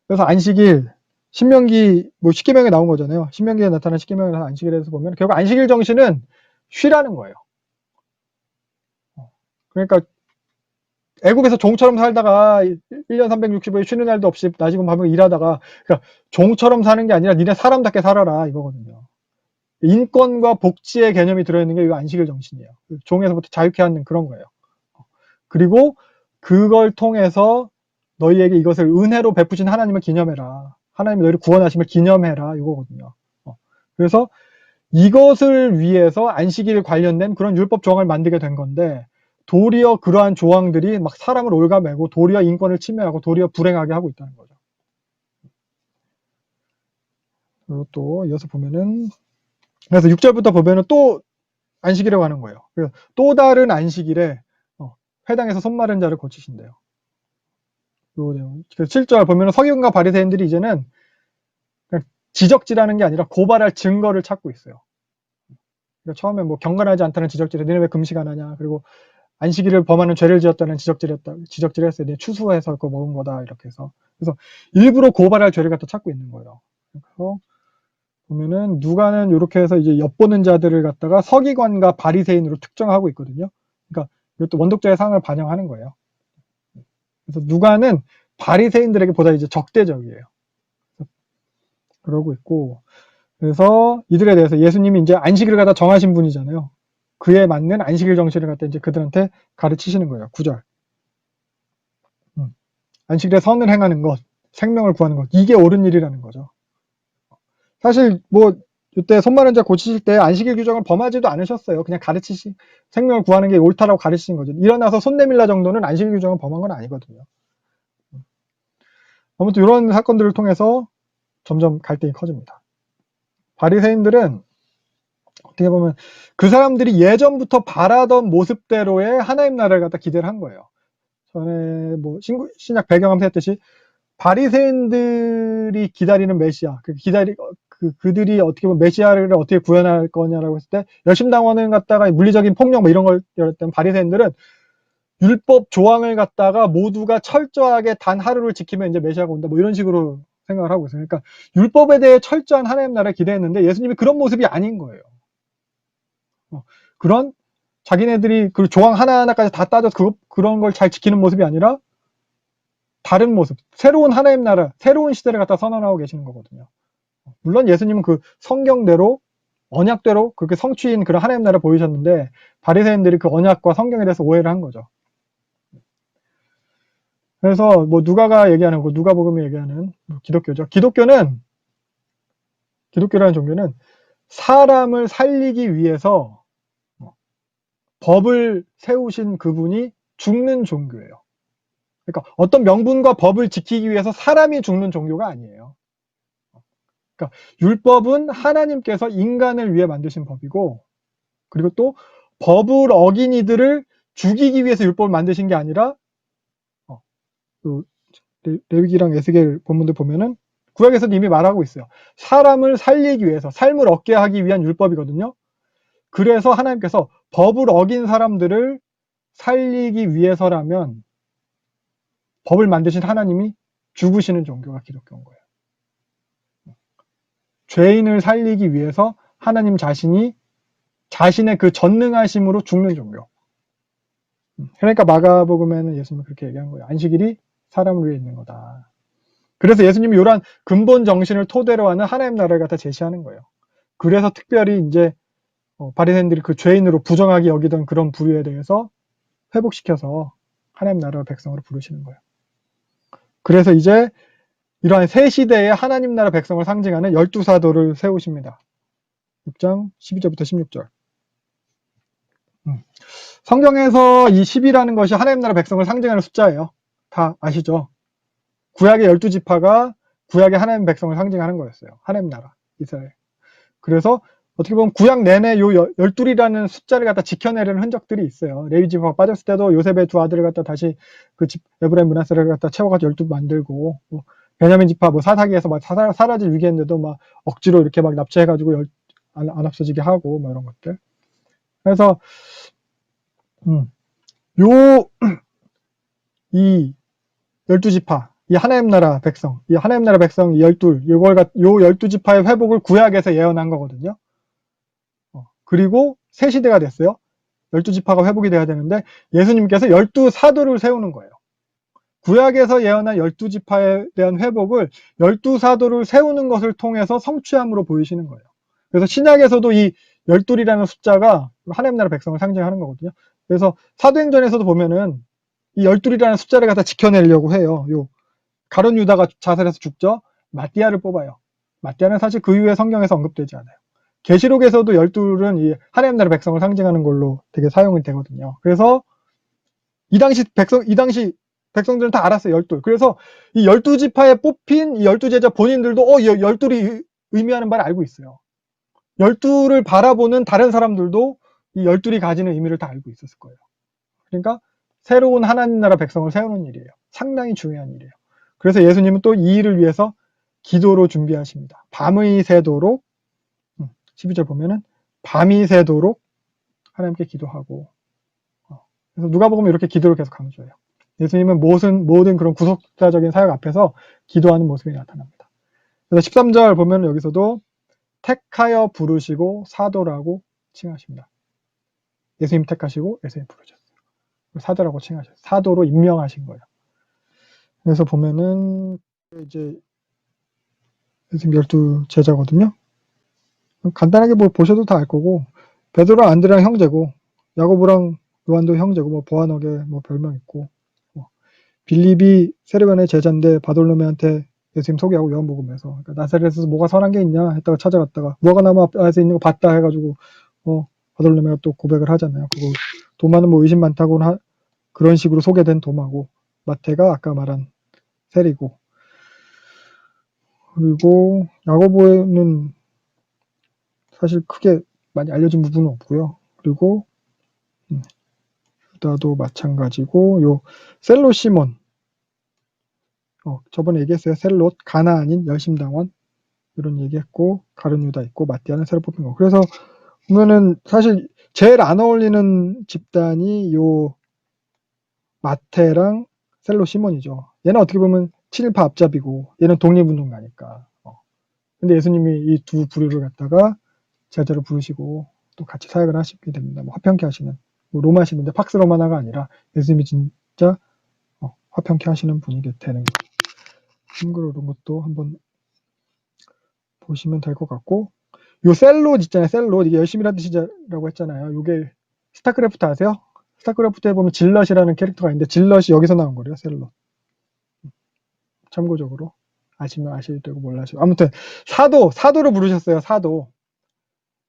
그래서 안식일, 신명기, 뭐 십계명에 나온 거잖아요. 신명기에 나타난 십계명에 나타난 안식일에 대해서 보면 결국 안식일 정신은 쉬라는 거예요. 그러니까 애굽에서 종처럼 살다가 1년 365일 쉬는 날도 없이 낮이고 밤이고 일하다가, 그러니까 종처럼 사는 게 아니라 니네 사람답게 살아라 이거거든요. 인권과 복지의 개념이 들어있는 게 이 안식일 정신이에요. 종에서부터 자유케 하는 그런 거예요. 그리고 그걸 통해서 너희에게 이것을 은혜로 베푸신 하나님을 기념해라. 하나님이 너희를 구원하심을 기념해라 이거거든요. 그래서 이것을 위해서 안식일 관련된 그런 율법 조항을 만들게 된 건데, 도리어 그러한 조항들이 막 사람을 올가매고 도리어 인권을 침해하고 도리어 불행하게 하고 있다는 거죠. 그리고 또 이어서 보면은, 그래서 6절부터 보면은 또 안식일에 관한 거예요. 그래서 또 다른 안식일에 회당에서 손 마른 자를 고치신대요. 요 내용. 7절 보면은 서기관과 바리새인들이 이제는 그냥 지적질하는 게 아니라 고발할 증거를 찾고 있어요. 그러니까 처음에 뭐 경건하지 않다는 지적질에 너네 왜 금식 안 하냐, 그리고 안식일을 범하는 죄를 지었다는 지적질했어요. 네, 추수해서 그거 먹은 거다 이렇게 해서. 그래서 일부러 고발할 죄를 갖다 찾고 있는 거예요. 그래서 보면은 누가는 이렇게 해서 이제 엿보는 자들을 갖다가 서기관과 바리새인으로 특정하고 있거든요. 그러니까 이것도 원독자의 상을 반영하는 거예요. 그래서 누가는 바리새인들에게 보다 이제 적대적이에요. 그러고 있고, 그래서 이들에 대해서 예수님이 이제 안식일을 갖다 정하신 분이잖아요. 그에 맞는 안식일 정신을 갖다 이제 그들한테 가르치시는 거예요. 9절. 안식일에 선을 행하는 것, 생명을 구하는 것, 이게 옳은 일이라는 거죠. 사실 뭐 이때 손 마른 자 고치실 때 안식일 규정을 범하지도 않으셨어요. 그냥 생명을 구하는 게 옳다라고 가르치신 거죠. 일어나서 손 내밀라 정도는 안식일 규정을 범한 건 아니거든요. 아무튼 이런 사건들을 통해서 점점 갈등이 커집니다. 바리새인들은 어떻게 보면 그 사람들이 예전부터 바라던 모습대로의 하나님 나라를 갖다 기대를 한 거예요. 전에 뭐 신약 배경하면서 했듯이 바리새인들이 기다리는 메시아, 그들이 어떻게 보면 메시아를 어떻게 구현할 거냐라고 했을 때 열심당원을 갖다가 물리적인 폭력 뭐 이런 걸 열었던 바리새인들은 율법 조항을 갖다가 모두가 철저하게 단 하루를 지키면 이제 메시아가 온다 뭐 이런 식으로 생각을 하고 있어요. 그러니까 율법에 대해 철저한 하나님 나라를 기대했는데 예수님이 그런 모습이 아닌 거예요. 그런 자기네들이 그 조항 하나하나까지 다 따져서 그런 걸 잘 지키는 모습이 아니라 다른 모습, 새로운 하나님 나라, 새로운 시대를 갖다 선언하고 계시는 거거든요. 물론 예수님은 그 성경대로 언약대로 그렇게 성취인 그런 하나님 나라 보이셨는데 바리새인들이 그 언약과 성경에 대해서 오해를 한 거죠. 그래서 뭐 누가가 얘기하는 거, 누가복음이 얘기하는 기독교죠. 기독교라는 종교는 사람을 살리기 위해서 법을 세우신 그분이 죽는 종교예요. 그러니까 어떤 명분과 법을 지키기 위해서 사람이 죽는 종교가 아니에요. 그러니까 율법은 하나님께서 인간을 위해 만드신 법이고, 그리고 또 법을 어긴 이들을 죽이기 위해서 율법을 만드신 게 아니라, 그 레위기랑 에스겔 본문들 보면은 구약에서도 이미 말하고 있어요. 사람을 살리기 위해서, 삶을 얻게 하기 위한 율법이거든요. 그래서 하나님께서 법을 어긴 사람들을 살리기 위해서라면 법을 만드신 하나님이 죽으시는 종교가 기독교인 거예요. 죄인을 살리기 위해서 하나님 자신이 자신의 그 전능하심으로 죽는 종교. 그러니까 마가복음에는 예수님이 그렇게 얘기한 거예요. 안식일이 사람을 위해 있는 거다. 그래서 예수님이 이러한 근본 정신을 토대로 하는 하나님 나라를 갖다 제시하는 거예요. 그래서 특별히 이제 바리새인들이 그 죄인으로 부정하게 여기던 그런 부류에 대해서 회복시켜서 하나님 나라 백성으로 부르시는 거예요. 그래서 이제 이러한 새 시대의 하나님 나라 백성을 상징하는 12사도를 세우십니다. 6장 12절부터 16절. 성경에서 이 10이라는 것이 하나님 나라 백성을 상징하는 숫자예요. 다 아시죠? 구약의 12지파가 구약의 하나님 백성을 상징하는 거였어요. 하나님 나라, 이스라엘. 그래서 어떻게 보면 구약 내내 요 12이라는 숫자를 갖다 지켜내려는 흔적들이 있어요. 레위지파가 빠졌을 때도 요셉의 두 아들을 갖다 다시 그 에브라임 문하세를 갖다 채워가지고 12 만들고, 뭐 베냐민 지파 뭐 사사기에서 막 사라질 위기했는데도 막 억지로 이렇게 막 납치해가지고 안 없어지게 하고 뭐 이런 것들. 그래서 이 12지파, 이 하나님 나라 백성, 이 12, 요 12지파의 회복을 구약에서 예언한 거거든요. 그리고 새 시대가 됐어요. 12지파가 회복이 돼야 되는데 예수님께서 12사도를 세우는 거예요. 구약에서 예언한 12지파에 대한 회복을 12사도를 세우는 것을 통해서 성취함으로 보이시는 거예요. 그래서 신약에서도 이 12이라는 숫자가 하나님 나라 백성을 상징하는 거거든요. 그래서 사도행전에서도 보면은 이 12이라는 숫자를 갖다 지켜내려고 해요. 요 가룟 유다가 자살해서 죽죠. 마띠아를 뽑아요. 마띠아는 사실 그 이후에 성경에서 언급되지 않아요. 계시록에서도 12은 이 하나님 나라 백성을 상징하는 걸로 되게 사용이 되거든요. 그래서 이 당시 백성들은 다 알았어요. 12. 그래서 이 12지파에 뽑힌 이 12제자 본인들도 12이 의미하는 바를 알고 있어요. 12를 바라보는 다른 사람들도 이 12이 가지는 의미를 다 알고 있었을 거예요. 그러니까 새로운 하나님 나라 백성을 세우는 일이에요. 상당히 중요한 일이에요. 그래서 예수님은 또 이 일을 위해서 기도로 준비하십니다. 밤의 새도록 12절 보면은 밤이 새도록 하나님께 기도하고 그래서 누가복음은 이렇게 기도를 계속 강조해요. 예수님은 모든 그런 구속자적인 사역 앞에서 기도하는 모습이 나타납니다. 그래서 13절 보면 여기서도 택하여 부르시고 사도라고 칭하십니다. 예수님 택하시고 예수님 부르셨어요. 사도라고 칭하셨어요. 사도로 임명하신 거예요. 그래서 보면은 이제 예수님 12제자거든요. 간단하게 뭐 보셔도 다 알 거고 베드로랑 안드레랑 형제고 야고보랑 요한도 형제고 뭐 보아너게 뭐 별명 있고 뭐 빌립이 세례반의 제자인데 바돌로메한테 예수님 소개하고 요한복음에서 그러니까 나사렛에서 뭐가 선한 게 있냐 했다가 찾아갔다가 무화과 나무 앞에서 있는 거 봤다 해가지고 바돌로메가 또 고백을 하잖아요. 그거 도마는 뭐 의심 많다고 그런 식으로 소개된 도마고 마태가 아까 말한 세리고 그리고 야고보는 사실 크게 많이 알려진 부분은 없고요. 그리고 유다도 마찬가지고 요 셀롯 시몬 저번에 얘기했어요. 셀롯 가나안인 열심당원 이런 얘기했고 가룟 유다 있고 마띠아는 새로 뽑힌 거. 그래서 보면은 사실 제일 안 어울리는 집단이 요 마태랑 셀롯 시몬이죠. 얘는 어떻게 보면 친일파 앞잡이고 얘는 독립운동가니까. 근데 예수님이 이 두 부류를 갖다가 제자로 부르시고 또 같이 사역을 하시게 됩니다. 뭐 화평케 하시는 뭐 로마시는데 팍스 로마나가 아니라 예수님이 진짜 화평케 하시는 분이 되는 거예요. 참고로 이런 것도 한번 보시면 될 것 같고 요 셀롯 있잖아요. 셀롯 이게 열심히 하는 뜻이라고 했잖아요. 요게 스타크래프트 아세요? 스타크래프트에 보면 질럿이라는 캐릭터가 있는데 질럿이 여기서 나온 거래요. 셀롯. 참고적으로 아시면 아실 테고 몰라시고 아무튼 사도로 부르셨어요.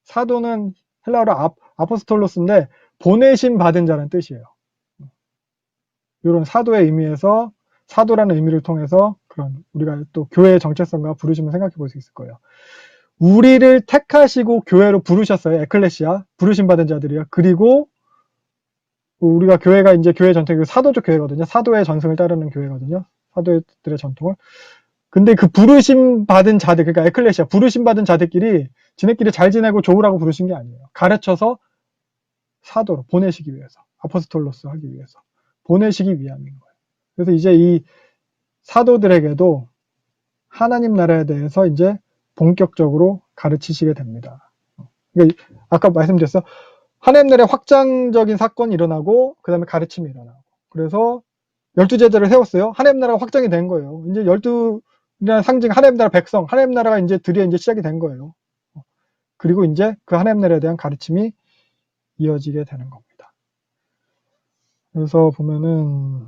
사도는 헬라어로 아포스톨로스인데 보내심 받은 자라는 뜻이에요. 이런 사도의 의미에서 사도라는 의미를 통해서 그런 우리가 또 교회의 정체성과 부르심을 생각해 볼 수 있을 거예요. 우리를 택하시고 교회로 부르셨어요. 에클레시아 부르심 받은 자들이요. 그리고 우리가 교회가 이제 교회 전통이 사도적 교회거든요. 사도의 전승을 따르는 교회거든요. 사도들의 전통을. 근데 그 부르심 받은 자들, 그러니까 에클레시아 부르심 받은 자들끼리 지네끼리 잘 지내고 좋으라고 부르신 게 아니에요. 가르쳐서 사도로 보내시기 위해서, 아포스톨로스 하기 위해서 보내시기 위함인 거예요. 그래서 이제 이 사도들에게도 하나님 나라에 대해서 이제 본격적으로 가르치시게 됩니다. 그러니까 아까 말씀드렸어. 하나님 나라의 확장적인 사건이 일어나고 그 다음에 가르침이 일어나고 그래서 12제자를 세웠어요. 하나님 나라가 확장이 된 거예요. 이제 12라는 상징 하나님 나라 백성, 하나님 나라가 이제 드디어 이제 시작이 된 거예요. 그리고 이제 그 하나님 나라에 대한 가르침이 이어지게 되는 겁니다. 그래서 보면은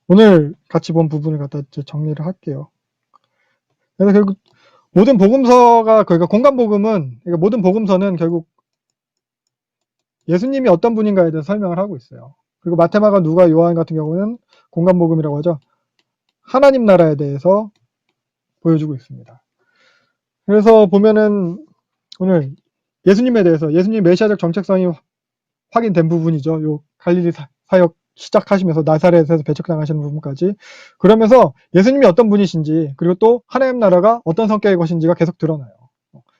오늘 같이 본 부분을 갖다 이제 정리를 할게요. 그래서 결국 모든 복음서가 그러니까 공간 복음은 그러니까 모든 복음서는 결국 예수님이 어떤 분인가에 대해서 설명을 하고 있어요. 그리고 마테마가 누가 요한 같은 경우는 공간 복음이라고 하죠. 하나님 나라에 대해서 보여주고 있습니다. 그래서 보면은 오늘 예수님에 대해서 예수님 메시아적 정체성이 확인된 부분이죠. 요 갈릴리 사역 시작하시면서 나사렛에서 배척당하시는 부분까지 그러면서 예수님이 어떤 분이신지 그리고 또 하나님 나라가 어떤 성격의 것인지가 계속 드러나요.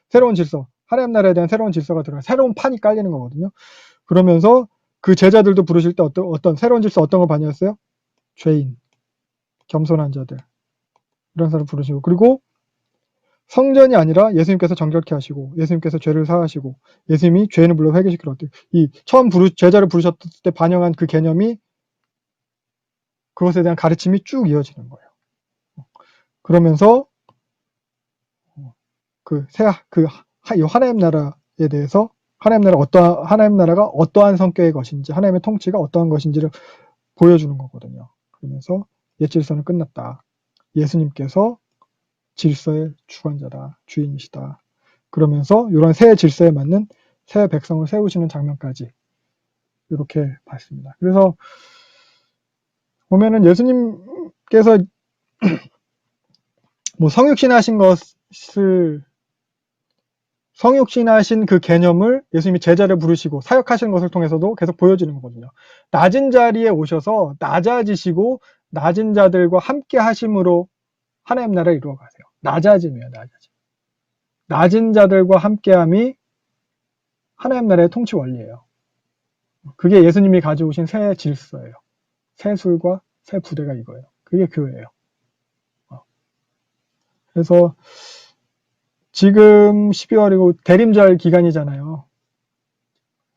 새로운 질서, 하나님 나라에 대한 새로운 질서가 드러나요. 새로운 판이 깔리는 거거든요. 그러면서 그 제자들도 부르실 때 어떤 새로운 질서 어떤 걸 반영했어요? 죄인, 겸손한 자들 이런 사람 부르시고 그리고 성전이 아니라 예수님께서 정결케 하시고 예수님께서 죄를 사하시고 예수님이 죄인을 불러 회개시키러 이 처음 제자를 부르셨을 때 반영한 그 개념이 그것에 대한 가르침이 쭉 이어지는 거예요. 그러면서 이 하나님 나라에 대해서 하나님 나라가 어떠한 성격의 것인지 하나님의 통치가 어떠한 것인지를 보여주는 거거든요. 그러면서 옛 질서는 끝났다. 예수님께서 질서의 주관자다. 주인이시다. 그러면서 이런 새 질서에 맞는 새 백성을 세우시는 장면까지 이렇게 봤습니다. 그래서 보면은 예수님께서 뭐 성육신하신 그 개념을 예수님이 제자를 부르시고 사역하시는 것을 통해서도 계속 보여주는 거거든요. 낮은 자리에 오셔서 낮아지시고 낮은 자들과 함께 하심으로 하나님 나라를 이루어 가세요. 낮아짐이에요, 낮아짐. 낮은 자들과 함께함이 하나님 나라의 통치 원리예요. 그게 예수님이 가져오신 새 질서예요. 새 술과 새 부대가 이거예요. 그게 교회예요. 그래서 지금 12월이고 대림절 기간이잖아요.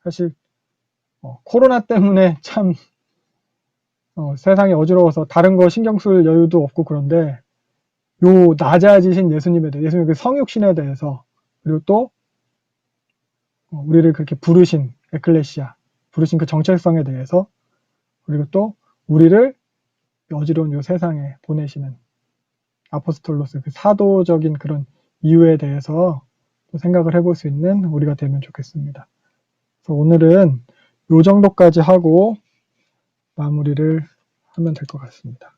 사실 코로나 때문에 참 세상이 어지러워서 다른 거 신경 쓸 여유도 없고 그런데 요 낮아지신 예수님에 대해 예수님의 그 성육신에 대해서 그리고 또 우리를 그렇게 부르신 에클레시아 부르신 그 정체성에 대해서 그리고 또 우리를 어지러운 요 세상에 보내시는 아포스톨로스 그 사도적인 그런 이유에 대해서 또 생각을 해볼 수 있는 우리가 되면 좋겠습니다. 그래서 오늘은 요 정도까지 하고 마무리를 하면 될 것 같습니다.